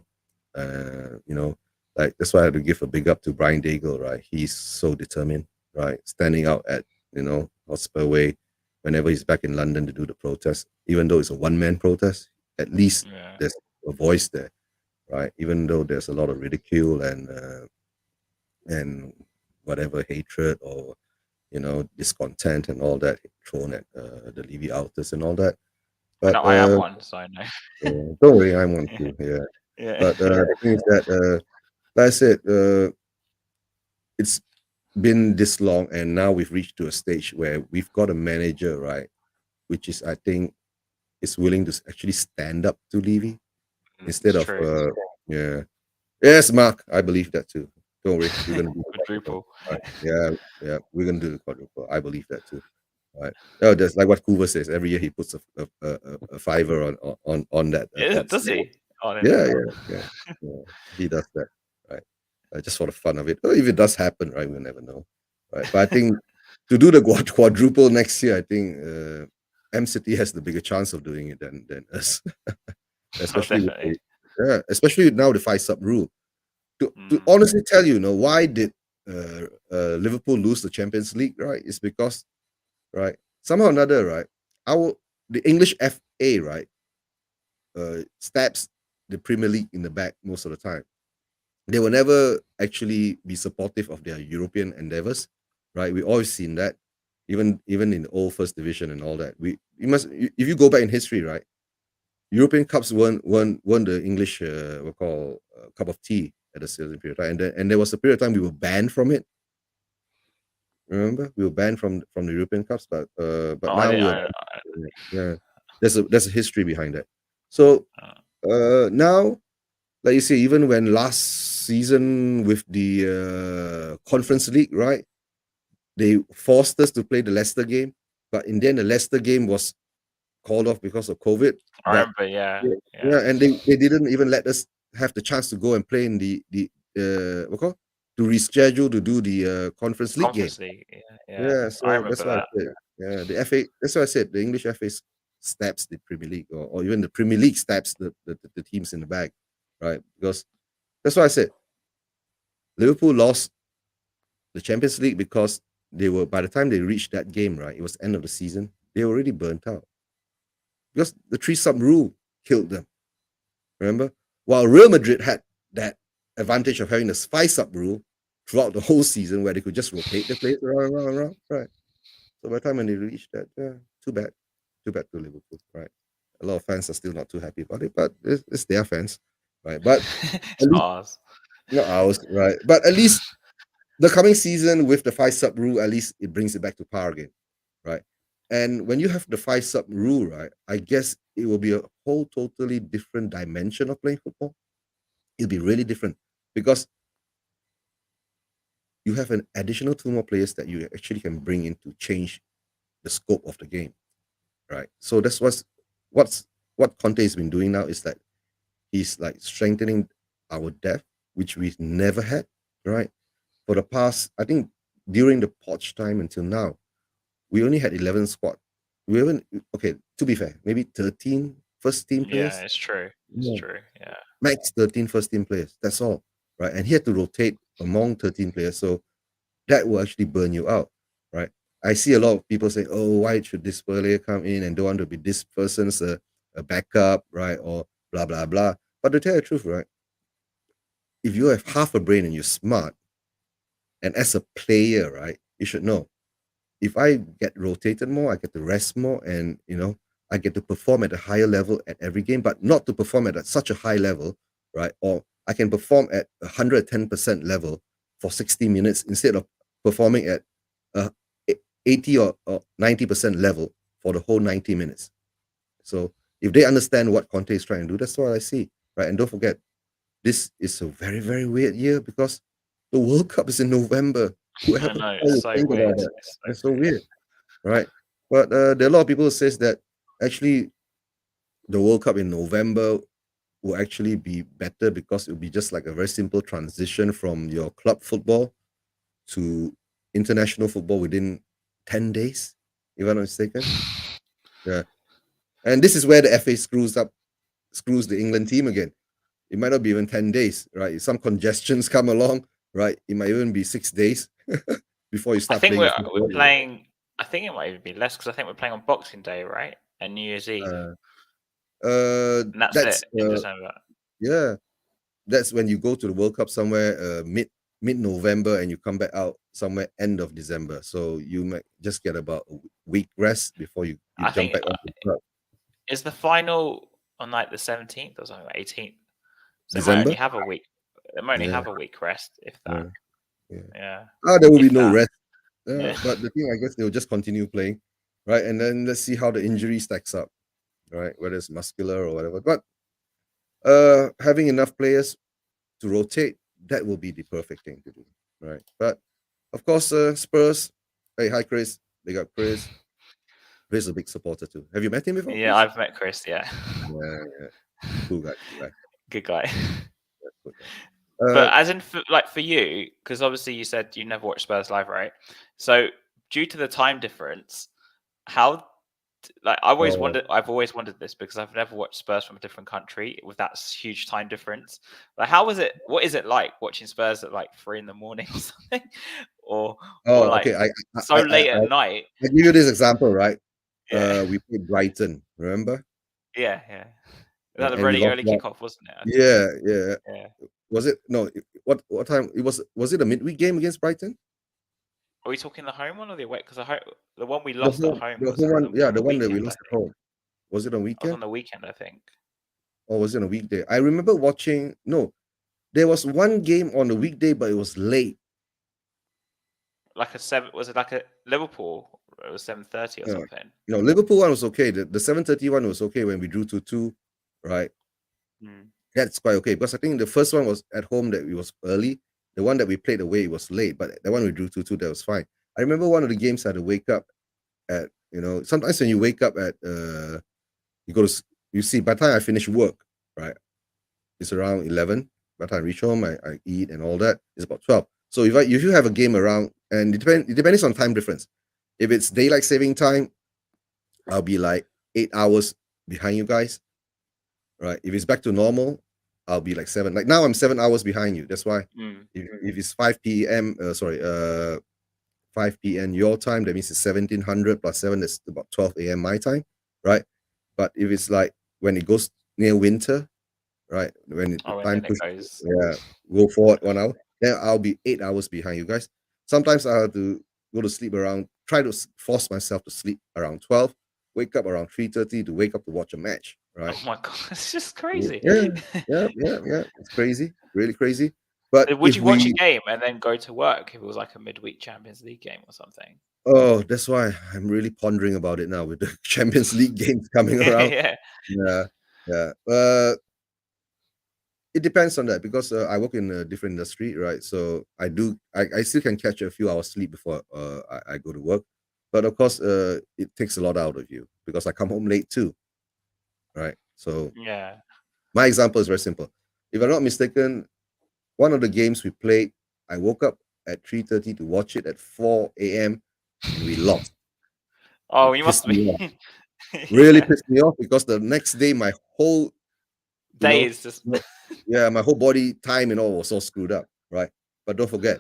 you know, Like that's why I have to give a big up to Brian Daigle, right? He's so determined, right? Standing out at Hotspur Way whenever he's back in London to do the protest, even though it's a one-man protest, at least Yeah. there's a voice there, right? Even though there's a lot of ridicule and whatever hatred or discontent and all that thrown at the Levy Alters and all that. I But know I am one, so I know. don't worry, I'm one too. Yeah, Yeah. but the thing is that, like I said, it's been this long, and now we've reached to a stage where we've got a manager, right, which is I think is willing to actually stand up to Levy instead It's of true. yeah. Yes, Mark, I believe that too. Don't worry, we're gonna do the quadruple. Quadruple. Right. Yeah, yeah, we're gonna do the quadruple. I believe that too. Right. Oh, that's like what Coover says. Every year he puts a fiver on that Does odds. he? Oh, I didn't Yeah, know that. yeah. He does that. Right. Just for the fun of it. Or if it does happen, right, we'll never know. Right. But I think to do the quadruple next year, I think M City has the bigger chance of doing it than us. Oh, especially with definitely. especially now the 5 sub rule. To Mm. honestly tell you, why did Liverpool lose the Champions League? Right, it's because somehow or another, right, our the English FA, right, stabs the Premier League in the back most of the time. They will never actually be supportive of their European endeavors, right? We always seen that, even in the old First Division and all that. If you go back in history, right, European Cups won the English we call cup of tea at a certain period of time, and there was a period of time we were banned from it. Remember, we were banned from the European Cups, but Oh, I now didn't. we are. Yeah, there's a history behind that. So now, like you say, even when last season with the Conference League, right, they forced us to play the Leicester game, but in the end, the Leicester game was called off because of COVID. I But remember. Yeah. yeah, Yeah. yeah, and they didn't even let us have the chance to go and play in the what call to reschedule to do the Conference League game. Conference League. Yeah. Yeah. Yeah, I so that's remember why I that. said, yeah, the FA. That's why I said the English FA stabs the Premier League, or even the Premier League stabs the teams in the back, right? Because that's why I said Liverpool lost the Champions League because they were by the time they reached that game, right? It was end of the season. They were already burnt out because the 3 sub rule killed them. Remember, while Real Madrid had that advantage of having the 5 sub rule throughout the whole season, where they could just rotate the players around, right? So by the time when they reached that, too bad. Too bad to Liverpool, right? A lot of fans are still not too happy about it, but it's their fans, right? But It's at not least ours. not ours, right? But at least the coming season with the 5 sub rule, at least it brings it back to par again, right? And when you have the 5 sub rule, right, I guess it will be a whole totally different dimension of playing football. It'll be really different because you have an additional 2 more players that you actually can bring in to change the scope of the game, right? So that's what's what Conte has been doing now is that he's like strengthening our depth, which we've never had, right? For the past, I think during the Poch time until now, we only had 11 squad. We haven't okay, to be fair, maybe 13 first team Yeah. players. It's true. It's Yeah. true. Yeah. Max 13 first team players. That's all. Right. And he had to rotate among 13 players. So that will actually burn you out, right? I see a lot of people say, "Oh, why should this player come in and don't want to be this person's a backup, right?" Or blah blah blah. But to tell you the truth, right? If you have half a brain and you're smart, and as a player, right, you should know if I get rotated more, I get to rest more, and I get to perform at a higher level at every game, but not to perform at such a high level, right? Or I can perform at 110% level for 60 minutes instead of performing at a 80 or 90% level for the whole 90 minutes. So if they understand what Conte is trying to do, that's what I see, right? And don't forget, this is a very, very weird year because the World Cup is in November. I Whoever know. It's would so think about weird. that? It's so That's so weird. weird, right? But there are a lot of people who says that actually the World Cup in November will actually be better because it will be just like a very simple transition from your club football to international football within 10 days, if I'm not mistaken. Yeah. And this is where the FA screws the England team again. It might not be even 10 days, right? If some congestions come along, right? It might even be 6 days before you I start think playing your we're football. playing. I think it might even be less because I think we're playing on Boxing Day, right, and New Year's Eve, Uh, and that's that's it in December. yeah, that's when you go to the World Cup somewhere mid November and you come back out somewhere end of December. So you might just get about a week rest before you I jump think back onto the club. is the final on like the 17th or something, like 18th. So they might only December? have a week. They might only Yeah, have a week rest, if that. yeah, yeah. Yeah, There will be if no that. rest. Yeah. But the thing, I guess they'll just continue playing, right? And then let's see how the injury stacks up, right? Whether it's muscular or whatever. But having enough players to rotate, that will be the perfect thing to do, right? But of course, Spurs. Hey, hi Chris. They got Chris. Chris is a big supporter too. Have you met him before, Yeah, Chris? I've met Chris. Yeah, Yeah, yeah. Cool guy, cool guy. good guy. Yeah, cool guy. But as in, for you, because obviously you said you never watched Spurs live, right? So due to the time difference, how like Oh, I've always wondered this because I've never watched Spurs from a different country with that huge time difference. Like, how was it? What is it like watching Spurs at like 3 in the morning or something, or okay. like so late at night? I give you this example, right? Yeah, We played Brighton, remember? yeah. That the And we really lost early that. kickoff, wasn't it? I think. Yeah, yeah. Yeah. Was it no? What time? It was it a midweek game against Brighton? Are we talking the home one or the away? Because the one we The lost at home, home the was home one. Yeah, on the the one that we weekend. I lost at think home. Was it on that was on weekend the weekend. I think or was it on a weekday? I remember watching. No, there was one game on a weekday, but it was late. like a seven. Was it like a Liverpool? It was 7:30 or Uh, something. Liverpool one was okay. The 7:30 one was okay when we drew 2-2, right? Mm. That's quite okay because I think the first one was at home that it was early. The one that we played away was late, but the one we drew 2-2 that was fine. I remember one of the games I had to wake up at sometimes when you wake up at you go to you see by the time I finish work, right? It's around 11. By the time I reach home, I eat and all that. It's about 12. So if you have a game around, and it depends on time difference. If it's daylight saving time, I'll be like 8 hours behind you guys, right? If it's back to normal, I'll be like seven. Like now, I'm 7 hours behind you. That's why Mm. if it's 5 p.m. 5 p.m. your time, that means it's 1700 plus 7. That's about 12 a.m. my time, right? But if it's like when it goes near winter, right? When the Oh, and time then it push, goes. yeah, go forward 1 hour, then I'll be 8 hours behind you guys. Sometimes I have to go to sleep around, try to force myself to sleep around 12, wake up around 3:30 to wake up to watch a match, right? Oh my god, it's just Yeah, crazy. yeah. It's crazy, really crazy. But Would if you watch a we, game and then go to work if it was like a midweek Champions League game or something? oh, that's why I'm really pondering about it now with the Champions League games coming around. Yeah. Yeah, yeah. It depends on that because I work in a different industry, right? So I still can catch a few hours sleep before I go to work, but of course it takes a lot out of you because I come home late too, right? So Yeah. my example is very simple. If I'm not mistaken, one of the games we played, I woke up at 3:30 to watch it at 4 a.m. and we lost. Oh, It you must pissed me off. be. Really Yeah. pissed me off because the next day my whole you Day know, is just. you know, yeah, my whole body time and all was all screwed up, right? But don't forget,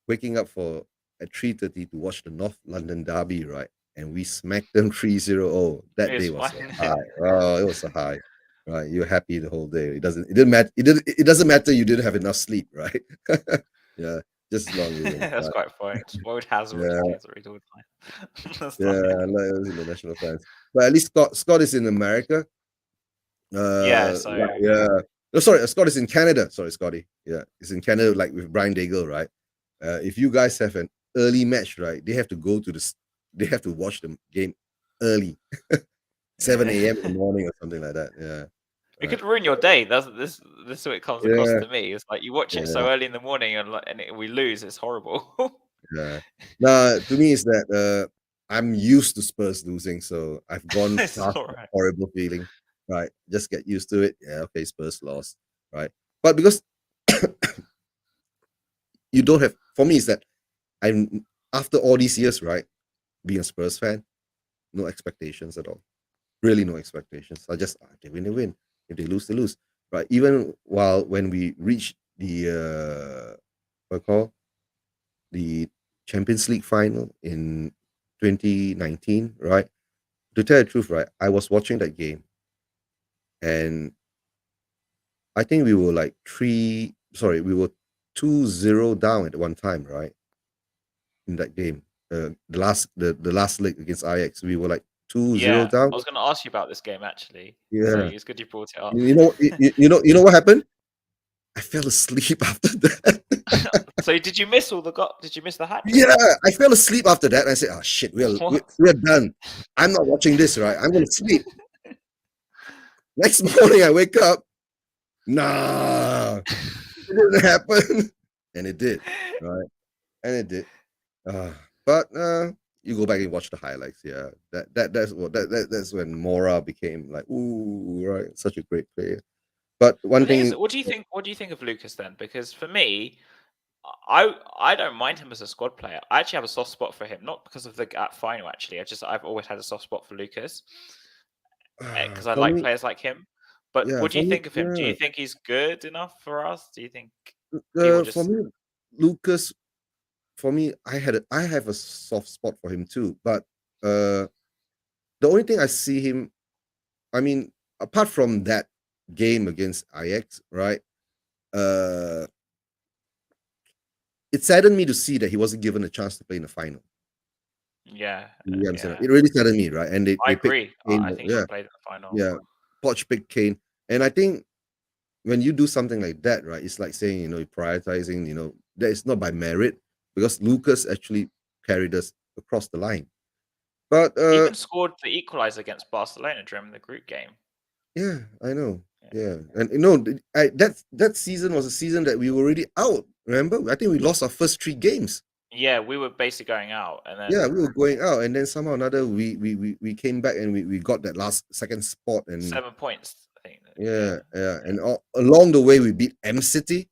waking up for at 3:30 to watch the North London derby, right? And we smacked them 3-0. Oh, that day It's was fine. a high. Oh, it was a high. Right. You're happy the whole day. It didn't matter. It doesn't matter you didn't have enough sleep, right? Yeah. Just as long as you win. That's Right? quite funny. Spoiled Hazard Yeah, kids read all the time. That's funny. yeah, like those international fans. But at least Scott is in America. Yeah, so Yeah. No, sorry, Scott is in Canada. Sorry, Scotty. Yeah, it's in Canada, like with Brian Daigle, right? If you guys have an early match, right, they have to go to this. They have to watch the game early, 7 a.m. in the morning or something like that. Yeah, it right. could ruin your day. This is what it comes across Yeah, to me. It's like you watch it yeah, so early in the morning we lose. It's horrible. yeah. Now, to me, is that I'm used to Spurs losing, so I've gone It's past all that right. horrible feeling. Right, just get used to it. Yeah, okay, Spurs lost. Right, but because you don't have, for me, is that I'm after all these years, right, being a Spurs fan, no expectations at all. Really, no expectations. I just if they win, they win. If they lose, they lose. right? Even when we reached the what I call the Champions League final in 2019, right? To tell the truth, right, I was watching that game, and I think we were like we were 2-0 down at one time, right? In that game. The last leg against Ajax, we were like 2-0 Yeah, down. I was going to ask you about this game actually. So Yeah. it's good you brought it up. You know what happened? I fell asleep after that. So did you miss all the Did you miss the hat trick? Yeah, I fell asleep after that. I said, "Oh shit, What? we're done. I'm not watching this, right? I'm gonna sleep." Next morning, I wake up. Nah, it didn't happen, and it did, right? And it did. Uh, but you go back and watch the highlights. Yeah, that's when Mora became like, ooh, right, such a great player. But The one thing is, thing, what do you think? What do you think of Lucas then? Because for me, I don't mind him as a squad player. I actually have a soft spot for him, not because of the final. Actually, I've always had a soft spot for Lucas because I for like me, players like him. But yeah, what do for you me, think of him? Do yeah, you think he's good enough for us? Do you think people for just me, Lucas, for me, I have a soft spot for him too. But uh, the only thing I see him, I mean, apart from that game against Ajax, right? Uh, it saddened me to see that he wasn't given a chance to play in the final. yeah, You know what I'm saying? yeah? It really saddened me, right? And I they picked agree. Kane. I think he should Yeah, have played in the final. yeah. Poch picked Kane, and I think when you do something like that, right, it's like saying, you're prioritizing, that is not by merit, because Lucas actually carried us across the line. But He even scored the equalizer against Barcelona during the group game. yeah, I know. Yeah, Yeah, and that season was a season that we were already out. Remember, I think we lost our first 3 games. yeah, we were basically going out, and Yeah, then we were going out, and then somehow or another we came back, and we got that last second spot, and 7 points. I think. Yeah, yeah, and along the way we beat M City,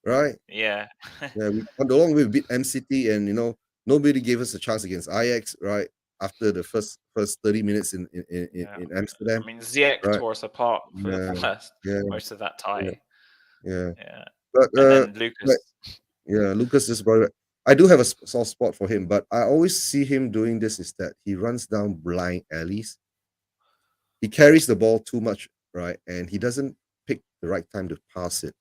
right? yeah, Yeah, on the long way we beat MCT, and nobody gave us a chance against Ajax, right? After the first 30 minutes yeah. in Amsterdam, I mean, Ziyech right? tore us apart for the Yeah, first yeah, most of that yeah, tie. yeah. Yeah, But and then like, Lucas. yeah, Lucas just brought it. I do have a soft spot for him, but I always see him doing this is that he runs down blind alleys. He carries the ball too much, right? And he doesn't pick the right time to pass it,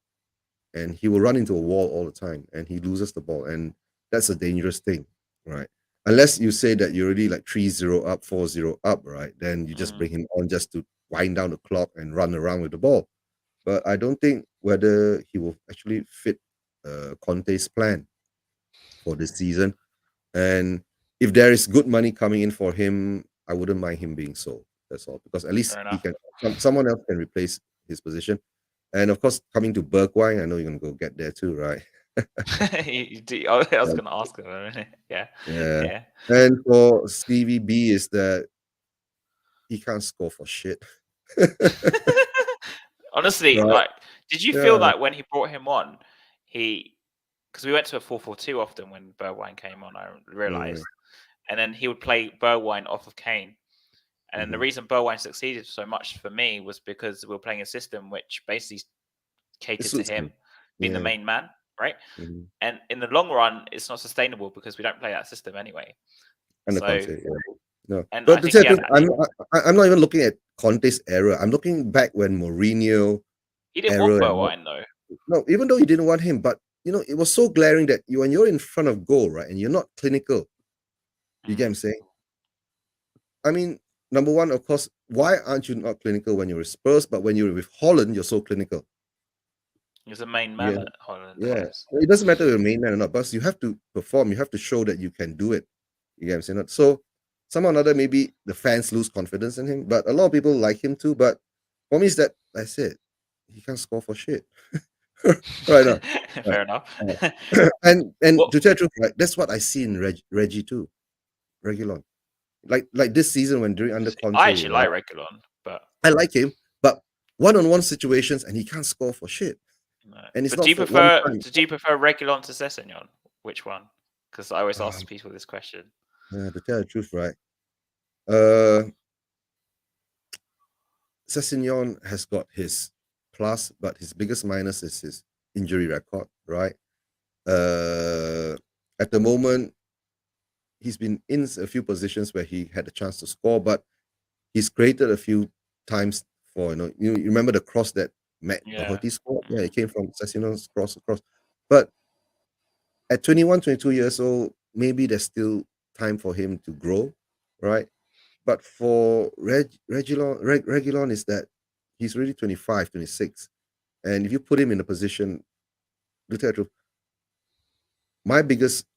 and he will run into a wall all the time, and he loses the ball, and that's a dangerous thing, right? Unless you say that you're already like 3-0 up, 4-0 up, right? Then you just Mm. bring him on just to wind down the clock and run around with the ball. But I don't think whether he will actually fit Conte's plan for this season. And if there is good money coming in for him, I wouldn't mind him being sold. That's all, because at least Fair he enough. can someone else can replace his position. And of course, coming to Bergwijn, I know you're gonna go get there too, right? I was Yeah. going to ask him. Yeah, Yeah. yeah. And for Stevie B is that he can't score for shit. Honestly, Right? like, did you feel Yeah. like when he brought him on, because we went to a 4-4-2 often when Bergwijn came on, I Mm, realized, and then he would play Bergwijn off of Kane. And then the mhm. reason Bergwijn succeeded so much for me was because we were playing a system which basically It catered to suits him him. being the Yeah. main man, right? Mhm. And in the long run, it's not sustainable because we don't play that system anyway. And the So, Conte, yeah. No. and I But to think tell he you had the truth, I'm not even looking at Conte's era. I'm looking back when Mourinho he didn't want era and Bergwijn though. no, even though he didn't want him, but it was so glaring that when you're in front of goal, right, and you're not clinical, you get what Mm. I'm saying? I mean, number one, of course, why aren't you not clinical when you're with Spurs, but when you're with Holland, you're so clinical? He was the main Yeah, man at Holland, I yeah. guess. It doesn't matter if you're a main man or not, but you have to perform. You have to show that you can do it. You get what I'm saying? So somehow or another, maybe the fans lose confidence in him, but a lot of people like him too. But for me, it's that that's it. He can't score for shit. Right now. Right. Fair enough. Right. And Well, to tell the truth, right, that's what I see in Reggie too, Regulon. Like this season when during under I Conte, actually right? like Reguilon, but I like him, but one-on-one situations and he can't score for shit. no. And it's But do not you for one prefer? time. Did you prefer Reguilon to Sessegnon? Which one? Because I always Ah, ask people this question. to tell the truth, right? Uh Sessegnon has got his plus, but his biggest minus is his injury record, right? Uh, at the moment, he's been in a few positions where he had a chance to score, but he's created a few times for you remember the cross that Matt Yeah. Doherty scored? Yeah, it came from Sessino's cross across. But at 21, 22 years old, maybe there's still time for him to grow, right? But for Regulon is that he's really 25, 26. And if you put him in a position, look at it, my biggest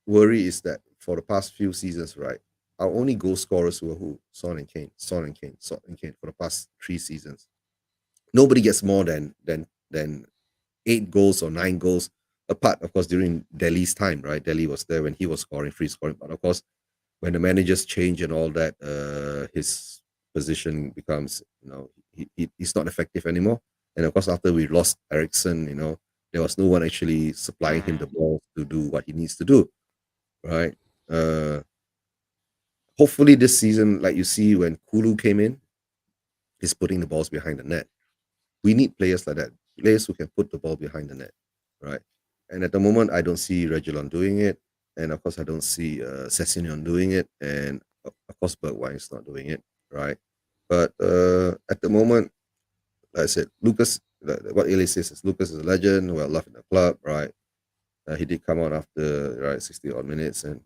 worry is that for the past few seasons, right, our only goal scorers were who? Son and Kane, Son and Kane, Son and Kane for the past 3 seasons. Nobody gets more than 8 goals or 9 goals. Apart, of course, during Delhi's time, right? Delhi was there when he was scoring, free scoring. But of course, when the managers change and all that, his position becomes, he's not effective anymore. And of course, after we lost Ericsson, there was no one actually supplying him Mm. the ball to do what he needs to do, right? Uh, Hopefully this season, like you see when Kulu came in, he's putting the balls behind the net. We need players like that, players who can put the ball behind the net, right? And at the moment, I don't see Regulon doing it, and of course, I don't see Sessegnon doing it, and of course, Bergwijn is not doing it, right? But at the moment, like I said, Lucas, what Eli says is Lucas is a legend, well loved in the club, right? He did come on after 60 odd minutes, and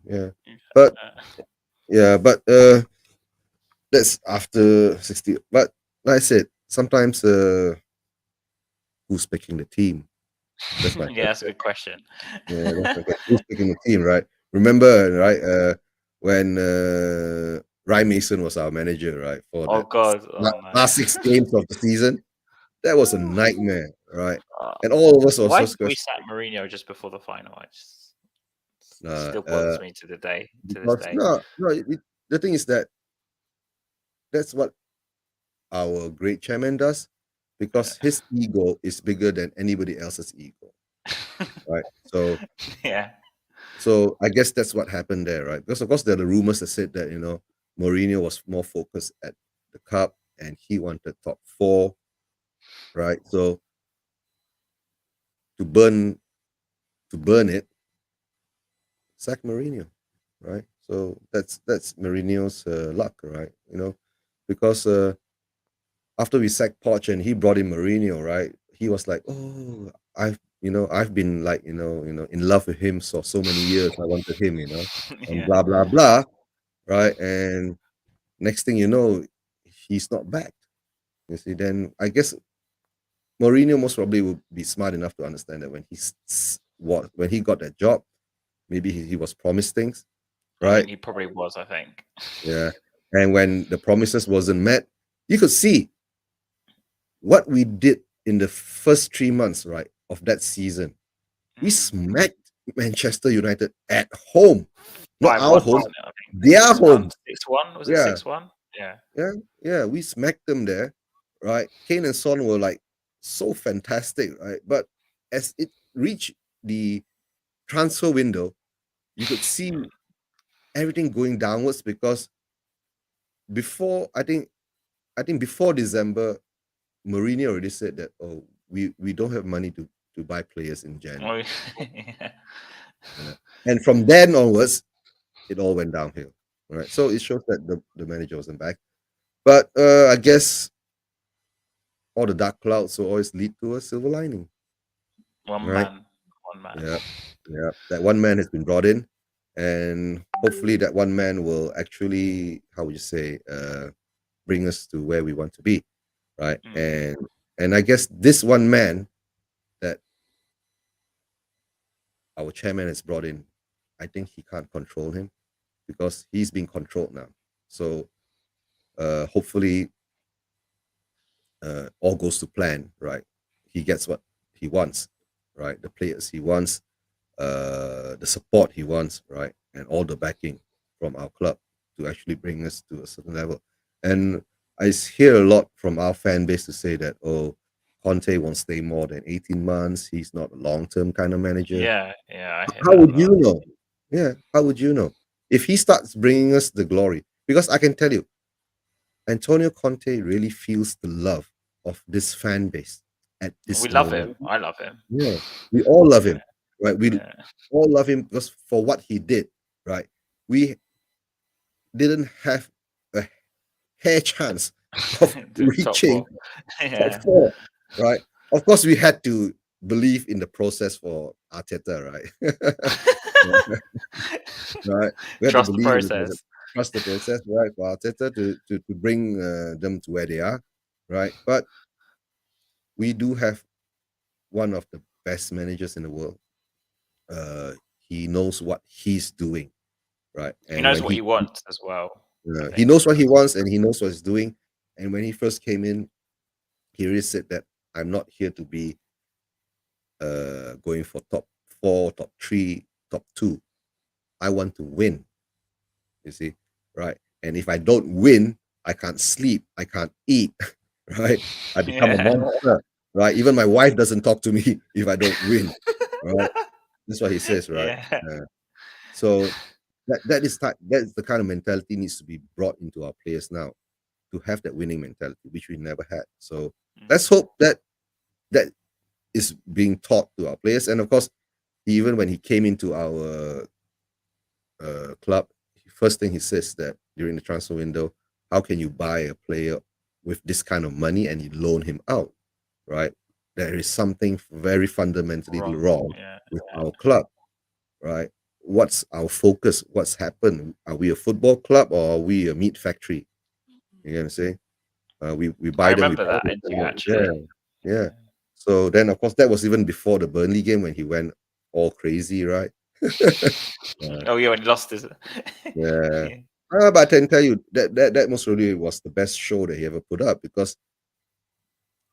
but Uh, but that's after 60. But like I said, sometimes who's picking the team? That's my yeah, that's a question. good question. Yeah, that's my question. Who's picking the team, right? Remember, right? When Ryan Mason was our manager, right, for Oh that God, oh no. last 6 games of the season, that was a nightmare, right? Uh, And all of us was why did just we questioning, sack Mourinho just before the final? I just uh, still uh, bothers me to the day, to this because day. no, the thing is that that's what our great chairman does, because his ego is bigger than anybody else's ego, right? So Yeah. So I guess that's what happened there, right? Because of course there are the rumors that said that Mourinho was more focused at the cup and he wanted top four, right? So to burn it, sack Mourinho, right? So that's Mourinho's luck, right? Because after we sacked Poch and he brought in Mourinho, right? He was like, oh, I've been like in love with him for so many years. I wanted him, and Yeah. blah blah blah, right? And next thing you know, he's not back. You see, then I guess Mourinho most probably would be smart enough to understand that when he got that job, maybe he was promised things, I mean, right? he probably was, I think. Yeah. And when the promises wasn't met, you could see what we did in the first 3 months, right, of that season. We Mm. smacked Manchester United at home, not our 5-1, home, wasn't it? I think their 6-1, home. 6-1. Was it Yeah. 6-1? Yeah. Yeah, yeah, we smacked them there, right? Kane and Son were like so fantastic, right? But as it reached the transfer window, you could see everything going downwards because before I think before December, Mourinho already said that we don't have money to buy players in January. Oh, yeah. Yeah. And from then onwards, it all went downhill. Right. So it shows that the manager wasn't back. But I guess all the dark clouds will always lead to a silver lining. One Right. man. One man. Yeah. Yeah. That one man has been brought in, and hopefully that one man will actually, how would you say, bring us to where we want to be. Right. Mm. And I guess this one man that our chairman has brought in, I think he can't control him because he's being controlled now. So hopefully all goes to plan, right? He gets what he wants, right? The players he wants, the support he wants, right? And all the backing from our club to actually bring us to a certain level. And hear a lot from our fan base to say that, oh, Conte won't stay more than 18 months. He's not a long term kind of manager. Yeah, yeah, I hear How that a would you lot. know? Yeah, how would you know? If he starts bringing us the glory, because I can tell you, Antonio Conte really feels the love of this fan base. at this We love moment. him. I love him. Yeah, we all love Yeah. him, right? We Yeah. all love him because for what he did, right? We didn't have a hair chance of The top reaching four. top Yeah. four, right? Of course, we had to believe in the process for Arteta, right? Right? We had to Trust the believe in the process, process. trust the process, right? For Arteta to bring them to where they are, right? But we do have one of the best managers in the world. Uh, he knows what he's doing, right? He And knows when what he wants as well. I he think knows what he that's wants and he knows what he's doing. And when he first came in, he really said that I'm not here to be going for top four, top three, top two. I want to win. You see, right? And if I don't win, I can't sleep, I can't eat, right? I become a yeah. monster, right? Even my wife doesn't talk to me if I don't win, right? That's what he says, right? Yeah. So that's the kind of mentality needs to be brought into our players now to have that winning mentality, which we never had. So let's hope that that is being taught to our players. And of course, even when he came into our club, first thing he says that during the transfer window, how can you buy a player with this kind of money and you loan him out, right? There is something very fundamentally Wrong. wrong Yeah. with our club, right? What's our focus? What's happened? Are we a football club or are we a meat factory? You know what I'm saying? We I buy them, we remember buy that interview them. Yeah, actually. yeah. Yeah. So then, of course, that was even before the Burnley game when he went all crazy, right? Oh yeah, when he lost his. Yeah. Yeah. But I can tell you that most probably was the best show that he ever put up because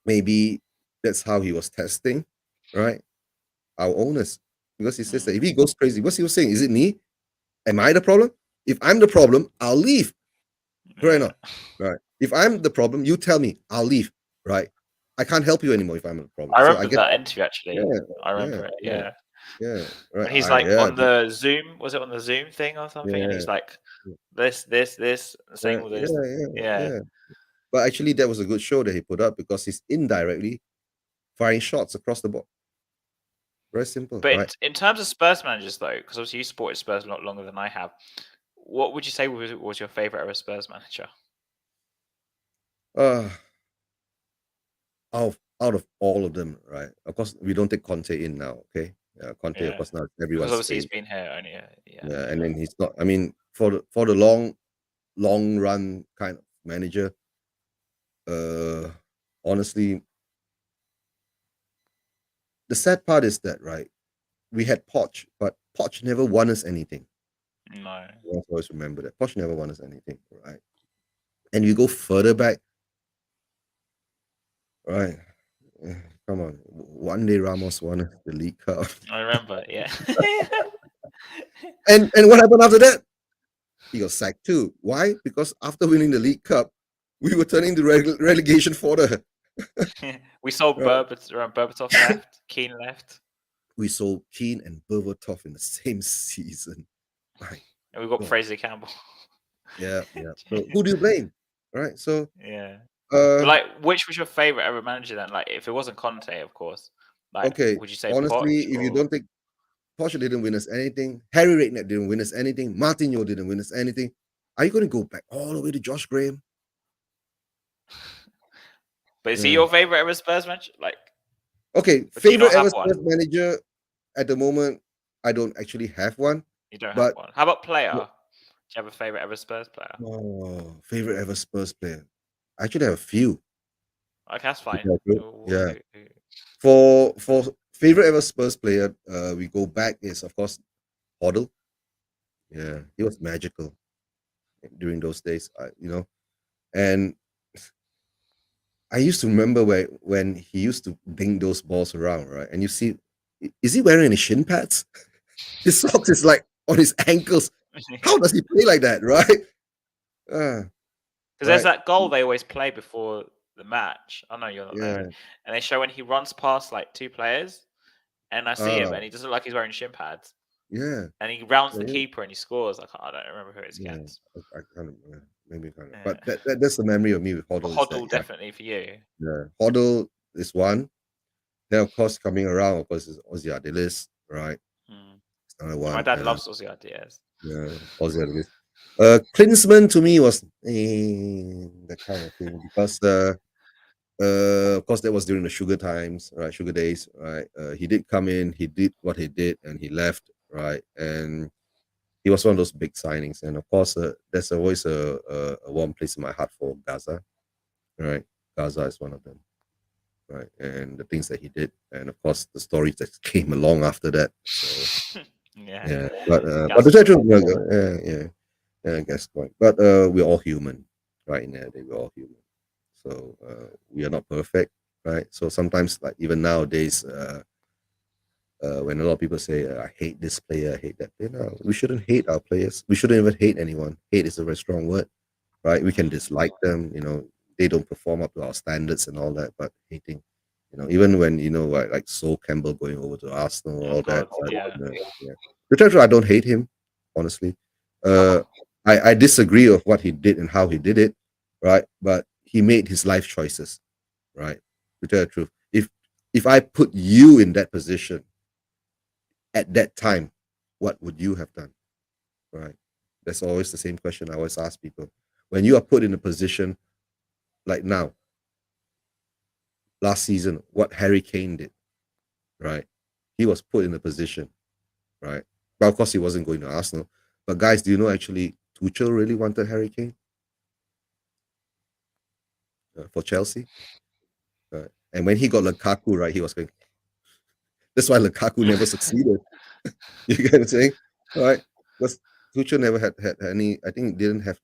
maybe that's how he was testing, right? Our owners. Because he says that if he goes crazy, what's he was saying? Is it me? Am I the problem? If I'm the problem, I'll leave. Correct or Yeah. not? Right. If I'm the problem, you tell me, I'll leave. Right. I can't help you anymore if I'm the problem. I So I remember guess that interview actually. yeah, I yeah, remember it. yeah, Yeah. yeah. Right. When he's I like yeah, on the Zoom, was it on the Zoom thing or something? And yeah, he's like, this, saying all yeah, this. yeah, Yeah. yeah. But actually, that was a good show that he put up because he's indirectly firing shots across the board. Very simple, But right? in terms of Spurs managers, though, because obviously you supported Spurs a lot longer than I have, what would you say was your favorite ever Spurs manager? Uh out of all of them, right? Of course, we don't take Conte in now, okay? Conte, of Yeah, course, now because everyone's obviously he's saying, been here only. Yeah, yeah, and yeah. then he's not. I mean, for the long run kind of manager, uh, honestly, the sad part is that right, we had Poch, but Poch never won us anything. No. You must always remember that Poch never won us anything, right? And you go further back, right? Come on, one day Ramos won us the League Cup, I remember. Yeah. and what happened after that? He got sacked too. Why? Because after winning the League Cup, we were turning to relegation fodder. We saw Right? Berbatov left, Keane left, We sold Keane and Berbatov in the same season. My and we got God. Fraser Campbell. Yeah, yeah. So who do you blame? Right. So Yeah. But uh like, which was your favorite ever manager then? Like, if it wasn't Conte, of course. Like, okay. would you say Poch Honestly, if you or? don't think Porsche didn't win us anything, Harry Redknapp didn't win us anything, Martinho didn't win us anything. Are you going to go back all the way to Josh Graham? But is he Yeah. your favorite ever Spurs manager? Like, Okay, or do you not favorite ever have one? Spurs manager at the moment, I don't actually have one, You don't have but one. How about player? Do you have a favorite ever Spurs player? oh, favorite ever Spurs player. I actually have a few. Okay, that's If fine. I could. Yeah. For favorite ever Spurs player, we go back is of course Hoddle. Yeah, he was magical during those days. And I used to remember when he used to ding those balls around, right? And you see, is he wearing any shin pads? His socks is like on his ankles. How does he play like that, right? Uh, Because there's right. that goal they always play before the match. I know you're not there, Yeah. and they show when he runs past like two players, and I see him, Uh, and he doesn't look like he's wearing shin pads, yeah. and he rounds the Yeah. keeper and he scores. I don't remember who it's Yeah. against. I kind of maybe kind of, Yeah. but that's the memory of me with But Hoddle is that Hoddle yeah, definitely for you. yeah. Hoddle is one. Then of course coming around, of course, is Ozzy Ardiles, right? Mm. It's another Yeah, my one. dad loves Aussie ideas. Yeah, Ozzy Ardiles. Klinsmann to me was that kind of thing because of course that was during the sugar times, right? Sugar days, right? He did come in, he did what he did, and he left, right? And he was one of those big signings, and of course, there's always a warm place in my heart for Gaza, right? Gaza is one of them, right? And the things that he did, and of course, the stories that came along after that. So Yeah, yeah, but the Gus. truth, yeah, I guess quite. But we're all human, right? In there, we're all human. So we are not perfect, right? So sometimes, like even nowadays, when a lot of people say, "I hate this player, I hate that player," no, we shouldn't hate our players. We shouldn't even hate anyone. Hate is a very strong word, right? We can Mm. dislike them, they don't perform up to our standards and all that, but hating, even when like Sol Campbell going over to Arsenal, Oh all that. God, yeah. Yeah. The truth is, I don't hate him, honestly. Uh, Oh, I disagree of what he did and how he did it, right? But he made his life choices, right? To tell the truth, if I put you in that position at that time, what would you have done, right? That's always the same question I always ask people. When you are put in a position like now, last season, what Harry Kane did, right? He was put in a position, right? But of course, he wasn't going to Arsenal. But guys, do you know actually Tuchel really wanted Harry Kane for Chelsea? And when he got Lukaku, right, he was going. That's why Lukaku never succeeded. You get what I'm saying, all right? Because Tuchel never had any. I think didn't have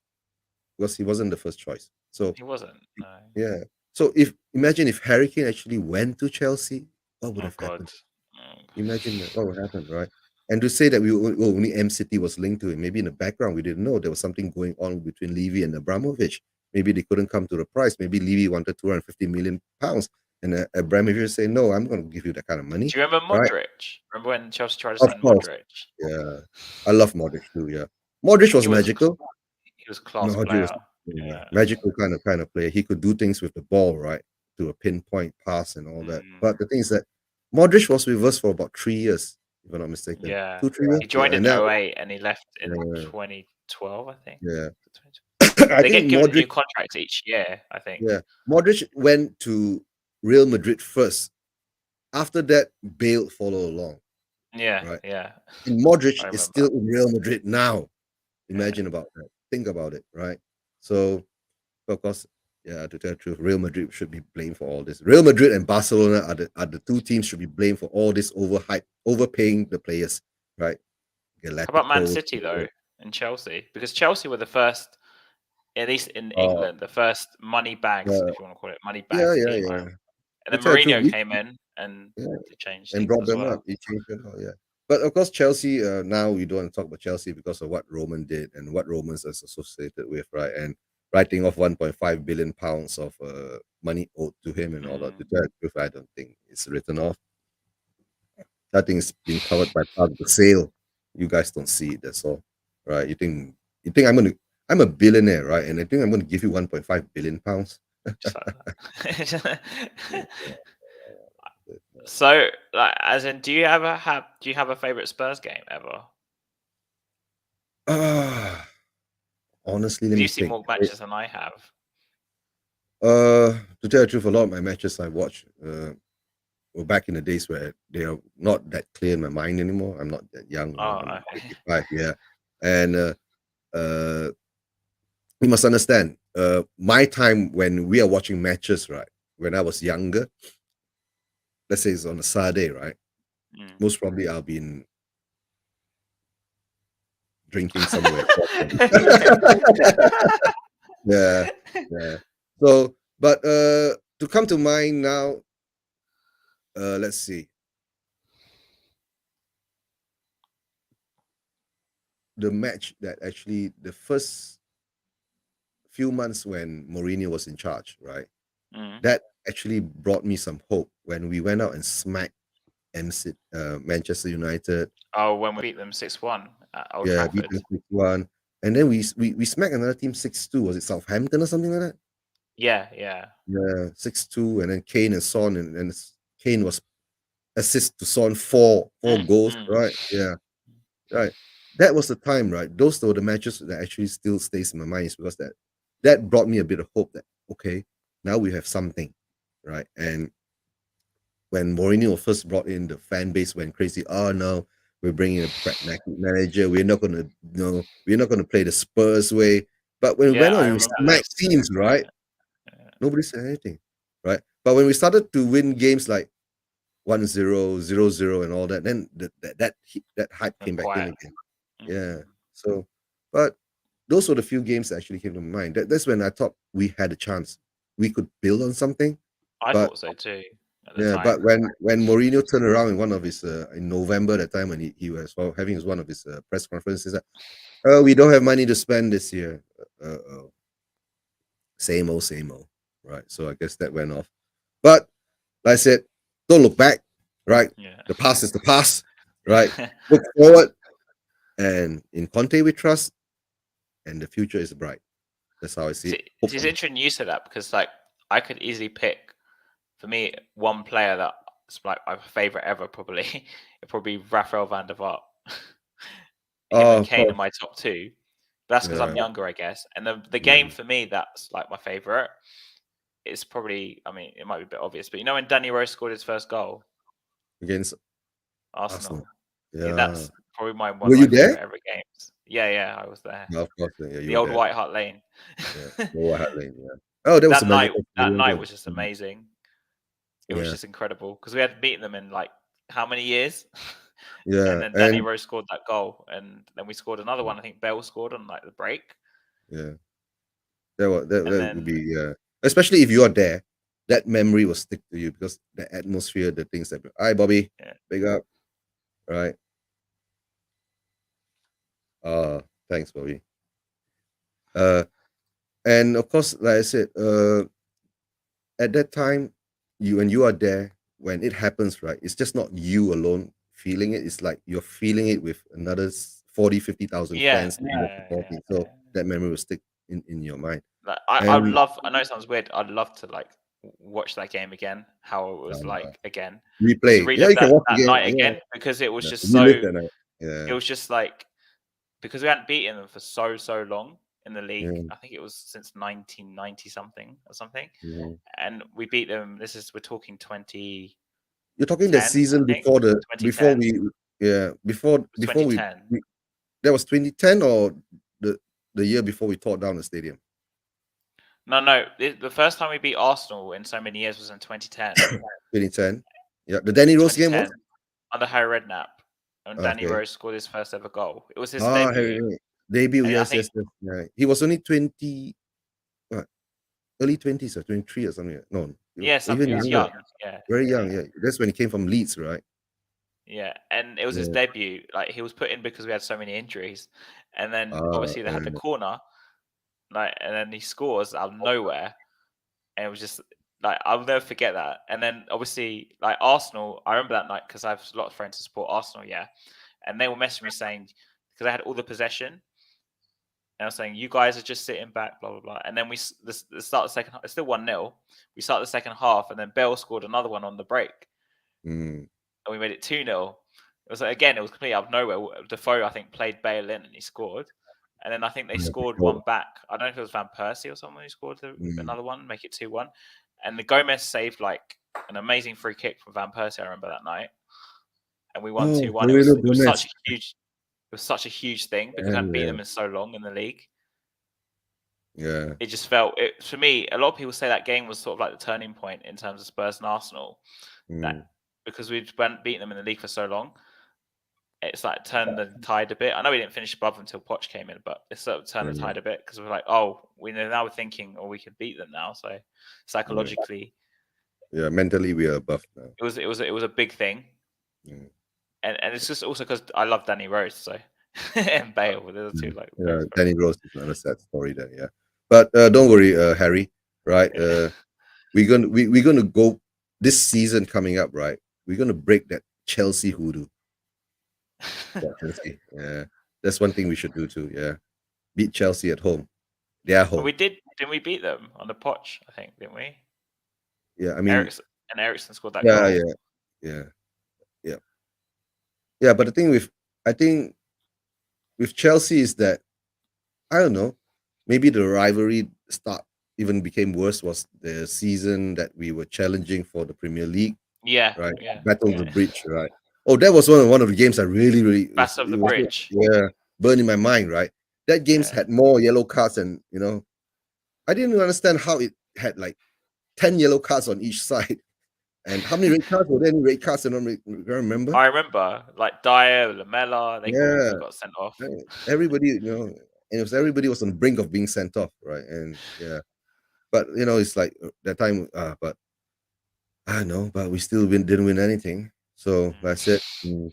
because he wasn't the first choice. So he wasn't. No. yeah. So if imagine if Harry Kane actually went to Chelsea, what would Oh have God. happened? Oh, Imagine that, what would happen, right? And to say that only M City was linked to it, maybe in the background we didn't know there was something going on between Levy and Abramovich. Maybe they couldn't come to the price. Maybe Levy wanted 250 million pounds, and Abramovich say, "No, I'm going to give you that kind of money," do you remember right? Modric? Remember when Chelsea tried to Of sign course, Modric? yeah. I love Modric too. Yeah, Modric He was was magical. he was a class Modric was player. Yeah. magical kind of player. He could do things with the ball, right, to a pinpoint pass and all that. Mm, But the thing is that Modric was with us for about 3 years, if I'm not mistaken. yeah. 2, 3 years. He Yeah, joined in and now, 08 and he left in uh, 2012, I think. yeah, 2012. I They think get given Modric. new contracts each year, I think. Yeah, Modric went to Real Madrid first. After that, Bale followed along, Yeah, right? yeah. And Modric I is remember. still in Real Madrid now. Yeah. Imagine about that. Think about it, right? So of course, yeah, to tell the truth, Real Madrid should be blamed for all this. Real Madrid and Barcelona are the two teams should be blamed for all this overhype, overpaying the players, right? How about Man Galacticos. City though, and Chelsea? Because Chelsea were the first, at least in Uh, England, the first money bags, uh, if you want to call it money yeah, bags yeah, team. yeah. And To then tell the truth, Mourinho came in and yeah, they changed and things brought as them up. well. He changed it all, yeah. But of course, Chelsea. Now we don't want to talk about Chelsea because of what Roman did and what Romans is associated with, right? And writing off 1.5 billion pounds of money owed to him and all that. To Mm, tell the truth, I don't think it's written off. That thing's been covered by part of the sale. You guys don't see it. That's all, right? You think I'm a billionaire, right? And I think I'm gonna give you 1.5 billion pounds. just like that. So, like, as in, do you have a favorite Spurs game ever? Ah, honestly, let Because me you've seen think. more matches than I have. To tell the truth, a lot of my matches I watch were back in the days where they are not that clear in my mind anymore. I'm not that young, Oh, I'm okay. 55, yeah, and uh, you must understand. My time when we are watching matches, right? When I was younger, let's say it's on a Saturday, right? Mm. Most probably I'll be in drinking somewhere. Yeah, yeah. So, but to come to mind now, let's see. The match that actually the first few months when Mourinho was in charge, right? Mm. That actually brought me some hope when we went out and smacked Manchester United. Oh, when we beat them 6-1 at Old Yeah, beat Trafford. them 6-1. And then we smacked another team 6-2. Was it Southampton or something like that? Yeah, yeah. Yeah, 6-2. And then Kane and Son and Kane was assists to Son, four goals, Mm. right? Yeah, right. That was the time, right? Those were the matches that actually still stays in my mind, is because that brought me a bit of hope that, okay, now we have something, right? And when Mourinho first brought in, the fan base went crazy. Oh no, we're bringing a pragmatic manager. We're not gonna, we're not gonna play the Spurs way. But when we Yeah, went on, I we remember smacked this. teams, right? Yeah. Nobody said anything, right? But when we started to win games like 1-0, 0-0, and all that, then that hype Went came back in quiet. again. Yeah. Mm. So, but those were the few games that actually came to mind. That's when I thought we had a chance. We could build on something. I But thought so too at the yeah, time. but when Mourinho turned around in one of his in November, that time when he was having his one of his press conferences, that, oh, we don't have money to spend this year. Same old, right? So I guess that went off. But like I said, don't look back, right? Yeah. The past is the past, right? Look forward, and in Conte we trust, and the future is bright. That's how I see it. It's Hopefully, interesting you said that because like I could easily pick for me one player that's like my favorite ever probably. It'd probably be Rafael van der Vaart. Him and of Kane are course, my top two. That's because I'm yeah, younger, I guess. And the game mm. for me that's like my favorite is probably, I mean, it might be a bit obvious, but you know when Danny Rose scored his first goal, Against Arsenal. Arsenal. Yeah, Yeah, that's probably one were of you my there? favorite ever games. Yeah, I was there. No, of course, yeah, you The were old there. White Hart Lane. Yeah, Lower Hat Lane. Yeah. Oh, that was a magical That stadium. night Good. was just amazing. It was Yeah, just incredible because we had beaten them in like how many years? And yeah, then Danny and Rose scored that goal, and then we scored another one. I think Bell scored on like the break, yeah, that and would then be, yeah. Especially if you are there, that memory will stick to you because the atmosphere, the things that. Hi, Bobby, yeah, big up, right? Uh, Thanks, Bobby. Uh, and of course, like I said, at that time, when you are there, when it happens, right? It's just not you alone feeling it. It's like you're feeling it with another 40, 50,000 yeah, fans that you are yeah, yeah, supporting. So yeah. that memory will stick in your mind. Like I would And love. I know it sounds weird. I'd love to like watch that game again. How it was uh, like again. To replay, yeah, relive you can watch that again. night Yeah, again because it was yeah. just Relive so. that night. Yeah, It was just like because we hadn't beaten them for so long in the league. yeah. I think it was since 1990 something or something, Mhm. and we beat them. We're talking 2010, You're talking the I season think before 2010. we, yeah, before It was before 2010. we that was 2010, or the the year before we tore down the stadium. No. The first time we beat Arsenal in so many years was in 2010. 2010. Yeah, the Danny Rose game 2010 was under Harry Redknapp, and Danny okay. Rose scored his first ever goal. It was his Ah, debut, debut. and I Yes, think yes, yes. Right. He was only 20, what, early 20s or 23 or something. No, yeah, even he was younger, young. Yeah, very young. yeah. Yeah, that's when he came from Leeds, right? Yeah, and it was his Yeah. debut. Like he was put in because we had so many injuries, and then obviously they had the Yeah. corner, like, and then he scores out of nowhere, and it was just like I'll never forget that. And then obviously like Arsenal, I remember that night because I have a lot of friends who support Arsenal, yeah, and they were messaging me saying because I had all the possession, and I was saying you guys are just sitting back, blah blah blah. And then the start of the second, it's still 1-0. We start the second half, and then Bell scored another one on the break, Mm. and we made it 2-0. It was like, again, it was completely out of nowhere. Defoe, I think, played Bale in and he scored. And then I think they Yeah, scored before. one back. I don't know if it was Van Persie or someone who scored Mm. another one, make it 2-1. And the Gomez saved like an amazing free kick from Van Persie. I remember that night, and we won Oh, 2-1. Mourinho It was Gomez. such a huge thing because we hadn't And beaten them in so long in the league. yeah, It just felt it for me. A lot of people say that game was sort of like the turning point in terms of Spurs and Arsenal. That mm, because we'd beaten them in the league for so long, it's like turned the tide a bit. I know we didn't finish above until Poch came in, but it sort of turned the yeah, tide a bit because we're like, oh, we know now we're thinking, oh, we can beat them now. So yeah, psychologically, yeah. Mentally, we are above now. it was a big thing, Mm. and it's just also because I love Danny Rose, so and Bale. They're the two like Yeah, very Danny very. Rose is another sad story there. Yeah, but don't worry, Harry. Right, Yeah. we're gonna go this season coming up. Right, we're gonna break that Chelsea hoodoo. Yeah, Chelsea. Yeah, that's one thing we should do too. Yeah, beat Chelsea at home. They are But home. we didn't we beat them on the Poch? I think didn't we? Yeah, I mean, Ericsson Ericsson scored that yeah, goal. yeah, yeah. Yeah, but the thing with I think with Chelsea is that I don't know, maybe the rivalry start even became worse was the season that we were challenging for the Premier League, Yeah, right? yeah, Battle of the yeah. Bridge, right? Oh, that was one of the games I really Battle of the it was Bridge. yeah burned in my mind, right? That game's Yeah. had more yellow cards, and I didn't understand how it had like 10 yellow cards on each side, and how many red cards were there? Any red cards? I don't remember. I remember like Dyer, Lamella, they all Yeah, got sent off. everybody, and it was everybody was on the brink of being sent off, right? And yeah, but it's like that time. But I don't know, but we still didn't win anything. So that's Mm.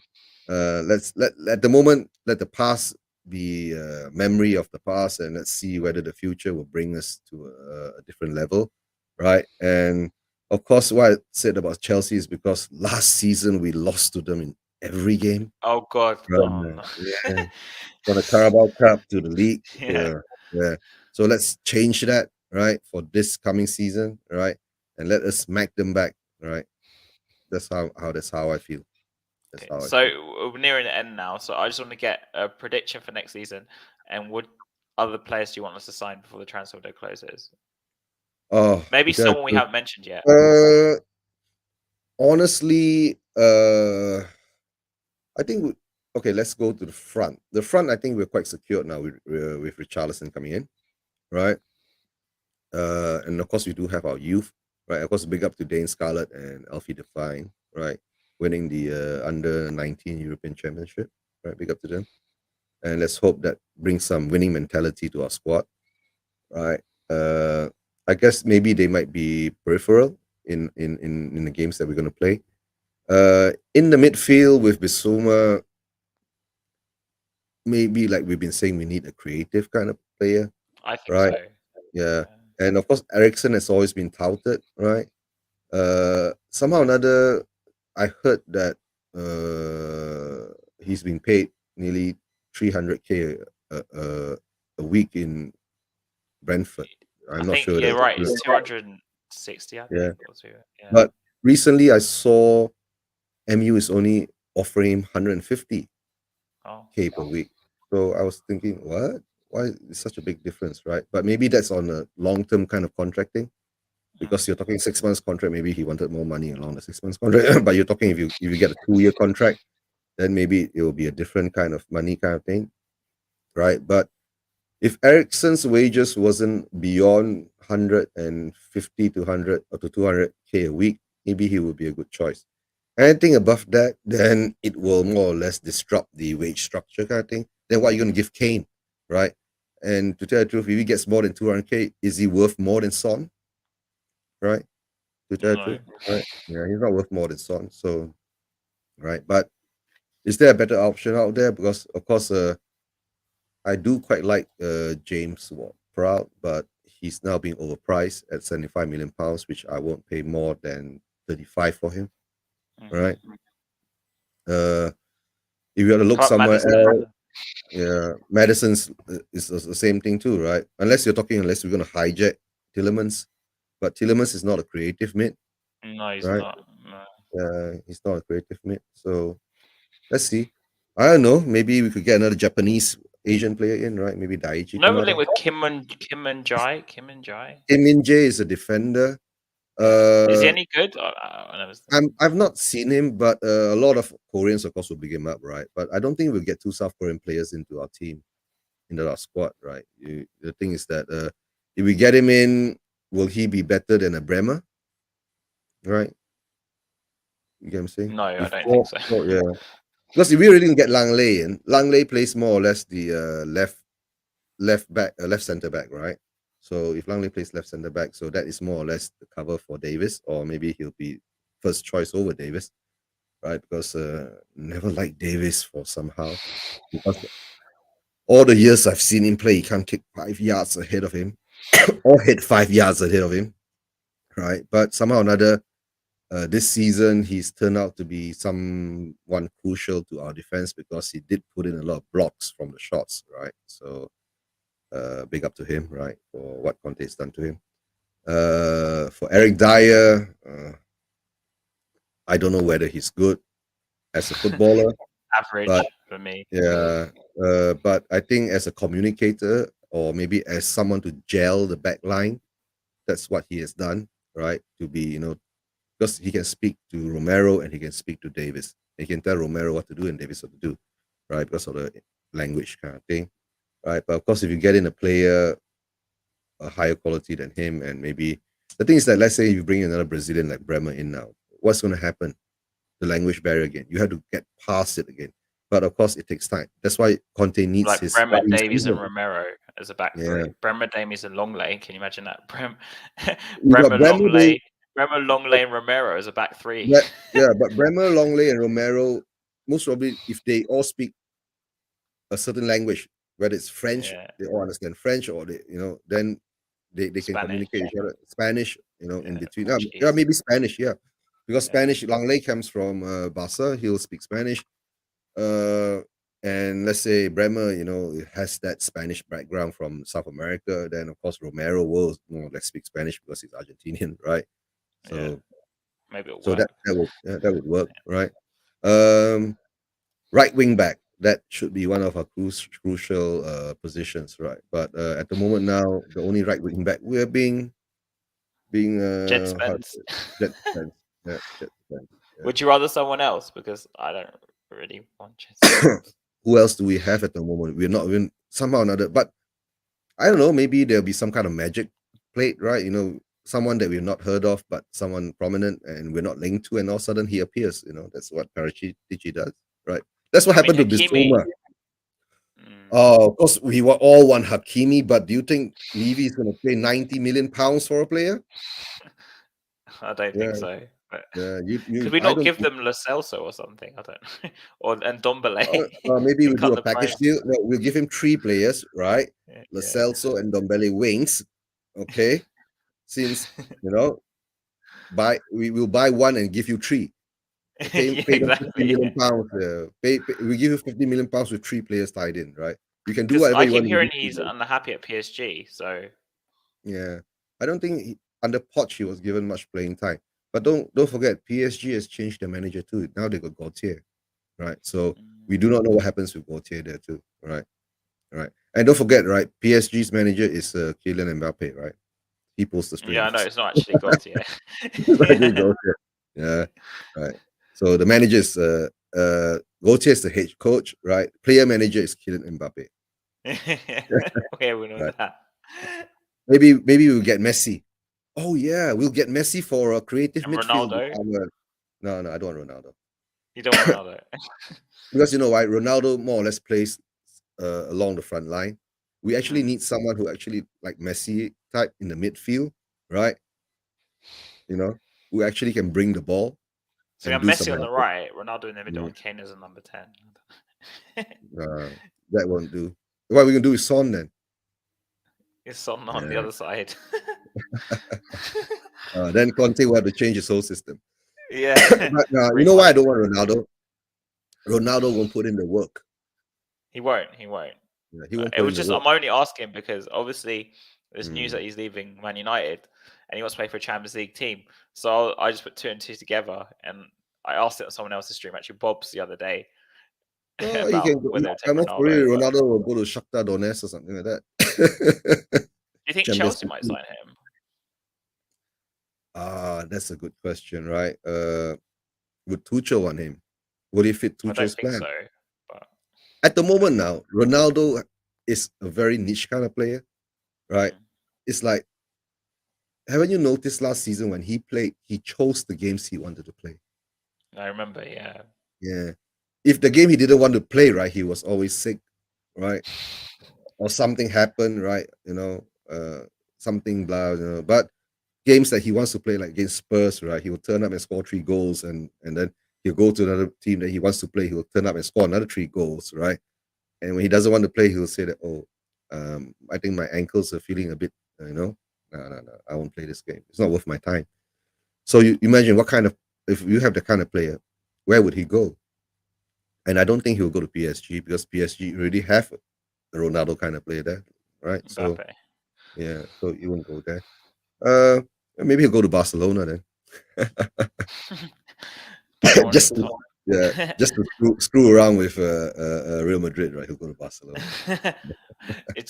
it. Let's let at the moment let the past be a memory of the past, and let's see whether the future will bring us to a different level, right? And of course, what I said about Chelsea is because last season we lost to them in every game. Oh God. Oh Right? no. Yeah, from the Carabao Cup to the league. Yeah. Yeah. So let's change that, right, for this coming season, right, and let us smack them back, right. That's how I feel. That's Okay. how I So feel. we're nearing the end now. So I just want to get a prediction for next season. And what other players do you want us to sign before the transfer window closes? Oh, Maybe to tell someone we you haven't mentioned yet. the truth, honestly, I think. Okay, let's go to the front. The front, I think we're quite secured now with Richarlison coming in, right? And of course, we do have our youth, right? Of course, big up to Dane Scarlett and Alfie Define, right? Winning the under 19 European Championship, right? Big up to them. And let's hope that brings some winning mentality to our squad, right? Uh, I guess maybe they might be peripheral in the games that we're going to play. In the midfield with Bissouma, maybe like we've been saying, we need a creative kind of player, I think right? so. Yeah. Yeah. And of course, Ericsson has always been touted, right? Somehow or another, I heard that he's been paid nearly 300K a week in Brentford. I I'm not think sure you're that's right. true. It's 260, I Yeah, think, or two. Yeah. but recently I saw MU is only offering him 150K Oh. per week. So I was thinking, what? Why is such a big difference, right? But maybe that's on a long-term kind of contracting Mm. because you're talking 6 months contract. Maybe he wanted more money along the 6 months contract. But you're talking if you get a 2 year contract, then maybe it will be a different kind of money kind of thing, right? But if Ericsson's wages wasn't beyond 150 to 100 or to 200K a week, maybe he would be a good choice. Anything above that, then it will more or less disrupt the wage structure kind of thing. Then what are you going to give Kane, right? And to tell the truth, if he gets more than 200K, is he worth more than Son, right? To tell the No. truth, right? Yeah, he's not worth more than Son. So, right. But is there a better option out there? Because, of course, I do quite like James Proud, but he's now being overpriced at 75 million pounds, which I won't pay more than 35 for him. All Mm. right. Uh, if you want to look What about somewhere else, Madison? yeah, Madison's is the same thing too, right? Unless we're going to hijack Tillemans, but Tillemans is not a creative mid, No, he's right? not. No. He's not a creative mid. So let's see. I don't know. Maybe we could get another Japanese Asian player in, right? Maybe Daichi No, we're linked Kamada. with Kim and Jai. Kim Min Jae is a defender. Yeah. Is he Uh, any good? I never. I've not seen him, but a lot of Koreans, of course, will big him up, right? But I don't think we'll get two South Korean players into our team, into our squad, right? The thing is that if we get him in, will he be better than a Bremer, right? You get what I'm saying? No, I If don't think so. yeah, because if we really get Langley in, Langley plays more or less the left back, left center back, right? So if Langley plays left center back, so that is more or less the cover for Davis, or maybe he'll be first choice over Davis, right? Because never liked Davis for somehow because all the years I've seen him play, he can't kick 5 yards ahead of him or hit 5 yards ahead of him, right? But somehow or another, this season he's turned out to be someone crucial to our defense because he did put in a lot of blocks from the shots, right? So big up to him, right, for what Conte's done to him. For Eric Dyer, I don't know whether he's good as a footballer. but Average for me. yeah, but I think as a communicator or maybe as someone to gel the back line, that's what he has done, right? To be, because he can speak to Romero and he can speak to Davis. He can tell Romero what to do and Davis what to do, right? Because of the language kind of thing, right? But of course, if you get in a player a higher quality than him, and maybe the thing is that let's say you bring another Brazilian like Bremer in now, what's going to happen? The language barrier again. You have to get past it again. But of course, it takes time. That's why Conte needs Like his. Bremer, Davies, and Romero as a back Yeah, three. Bremer, Davies, and Longley. Can you imagine that? you got Bremer, Bremer. Bremer, Longley, and Romero as a back three. Yeah, but Bremer, Longley, and Romero, most probably, if they all speak a certain language, whether it's French, Yeah, they all understand French, or then they can Spanish. communicate each other. Spanish, in Yeah, between. Yeah, Portuguese. maybe Spanish. Yeah, because Yeah, Spanish, Langley comes from Barca. He'll speak Spanish. Uh, and let's say Bremer, has that Spanish background from South America. Then of course Romero will more or less speak Spanish because he's Argentinian, right? yeah. So Maybe it'll so work. that would work, right? Um, right wing back, that should be one of our crucial positions, right? But at the moment now, the only right wing back we're being Jed how to Spence. say it? Jet Spence. Yeah, Jet Spence. Would you rather someone else? Because I don't really want Jed Spence. Who else do we have at the moment? We're not even somehow or another, but I don't know. Maybe there'll be some kind of magic plate, right? Someone that we've not heard of, but someone prominent, and we're not linked to, and all of a sudden he appears. That's what Paratici does, right? That's what I mean, happened to Hakimi. Bissouma. Mm, Oh, of course, we were all want Hakimi, but do you think Levy is going to pay 90 million pounds for a player? I don't Yeah, think so. But yeah. could we I not don't. give them Lo Celso or something? I don't know. Or and Dombele Maybe and we'll do cut a the package price. deal. No, we'll give him three players, right? Yeah, Lo yeah. Celso and Dombele wings. Okay, since you know, we will buy one and give you three. Yeah, Pay them 50 exactly. million pounds. We give you 50 million pounds with three players tied in, right? You can do Because whatever I you keep want with hearing these three he's players. unhappy at PSG. So Yeah, I don't think under Poch he was given much playing time. But don't forget, PSG has changed their manager too. Now they got Gautier, right? So we do not know what happens with Gautier there too, right? Right. And don't forget, right? PSG's manager is Kylian Mbappe, right? He pulls the yeah, I know strings. it's not actually Gautier. Exactly, Gautier. Yeah, right. So the manager is Gautier is the head coach, right? Player manager is Kylian Mbappe. Okay, we know Right. that. Maybe we'll get Messi. Oh yeah, we'll get Messi for a creative And midfield. Ronaldo, No, I don't want Ronaldo. you don't want Ronaldo. Because you know why? Ronaldo more or less plays along the front line. We actually Mm. need someone who actually like Messi type in the midfield, right? Who actually can bring the ball So we and have do some Messi on the magic. right, Ronaldo in the middle, Mm, and Kane as a number 10. uh, that won't do. What we can do is Son then. It's Son on the Yeah. other side. Then Conte will have to change his whole system. Yeah. But you Bring know one why I in. don't want Ronaldo? Ronaldo won't put in the work. He won't. He won't. Yeah, he won't It put in was the just work. I'm only asking because obviously there's news Mm. that he's leaving Man United and he wants to play for a Champions League team. So I just put two and two together and I asked it on someone else's stream, actually Bob's the other day, Oh, he can about go. whether to take I'm afraid Ronaldo. But Ronaldo will go to Shakhtar Donetsk or something like that. do you think Champions Chelsea might League. sign him? That's a good question, right? Would Tuchel want him? Would he fit I don't Tuchel's think plan? so. But At the moment now, Ronaldo is a very niche kind of player, right? mm, It's like, haven't you noticed last season when he played, he chose the games he wanted to play. I remember, yeah. Yeah. If the game he didn't want to play, right, he was always sick, right? Or something happened, right? Something blah, But games that he wants to play, like against Spurs, right? He will turn up and score 3 goals, and then he'll go to another team that he wants to play. He'll turn up and score another 3 goals, right? And when he doesn't want to play, he'll say that, "Oh, I think my ankles are feeling a bit, no, I won't play this game. It's not worth my time." So you imagine what kind of if you have the kind of player, where would he go? And I don't think he'll go to PSG because PSG already have a Ronaldo kind of player there, right? So Mbappe. yeah, so he won't go there. Uh, Maybe he'll go to Barcelona then. Put him on just top. Yeah, just to screw around with Real Madrid, right? He'll go to Barcelona.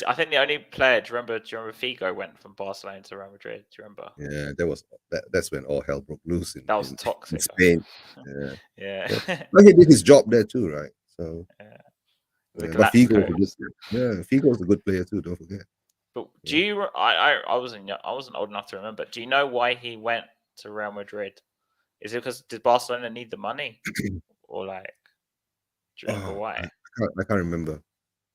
I think the only player. Do you remember Figo went from Barcelona to Real Madrid? Do you remember? Yeah, that's when all hell broke loose in, That was in, in toxic. Spain. Yeah, Yeah. yeah. But he did his job there too, right? So, Yeah. The but Figo was a good Galacticos. player. Yeah, Figo was a good player too. Don't forget. But do Yeah. you? I wasn't old enough to remember. Do you know why he went to Real Madrid? Is it because did Barcelona need the money, or like? Do you remember Oh, why? I can't remember.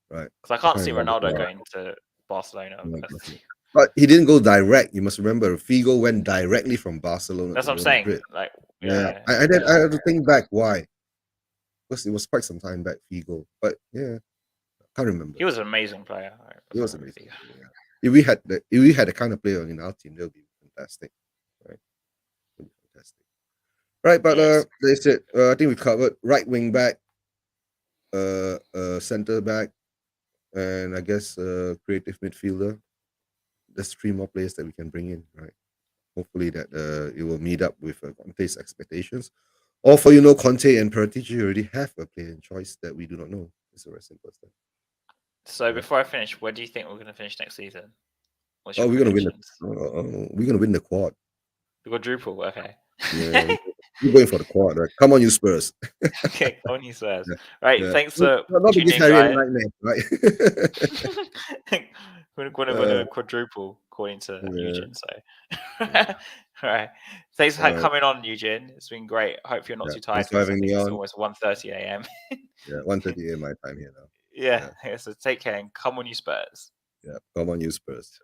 Right, Because I I can't can't see remember Ronaldo why. going to Barcelona. No, but he didn't go direct. You must remember, Figo went directly from Barcelona That's to what I'm Real saying. Madrid. Like, Yeah, yeah, I had to think back why, because it was quite some time back, Figo. But yeah, I can't remember. he was an amazing player. He I was remember amazing. Figo. Yeah. If we had the kind of player in our team, that would be fantastic, right? Would be fantastic, right? But Yes. that's it. I think we covered right wing back, center back, and I guess creative midfielder. There's three more players that we can bring in, right? Hopefully that it will meet up with Conte's expectations. Or for Conte and Paratici already have a player in choice that we do not know. It's a very simple as that. So Right. before I finish, where do you think we're going to finish next season? What's Oh, your we're gonna win predictions? we're gonna win the quad. The quadruple. Okay. Yeah, we're going for the quad, right? Come on, you Spurs. Okay. On you, Spurs. Yeah, Right. yeah. Thanks for Not to tuning give in, Harry any guys. nightmare, right? We're going to win uh, a quadruple, according to yeah, Eugene. So, yeah. all right. Thanks for All right. coming on, Eugene. It's been great. I hope you're not Yeah. too tired Thanks for because I having think me it's on. almost 1:30 a.m. Yeah, 1:30 a.m. my time here now. Yeah. Yeah, So take care and come on, you Spurs. yeah. Come on, you Spurs.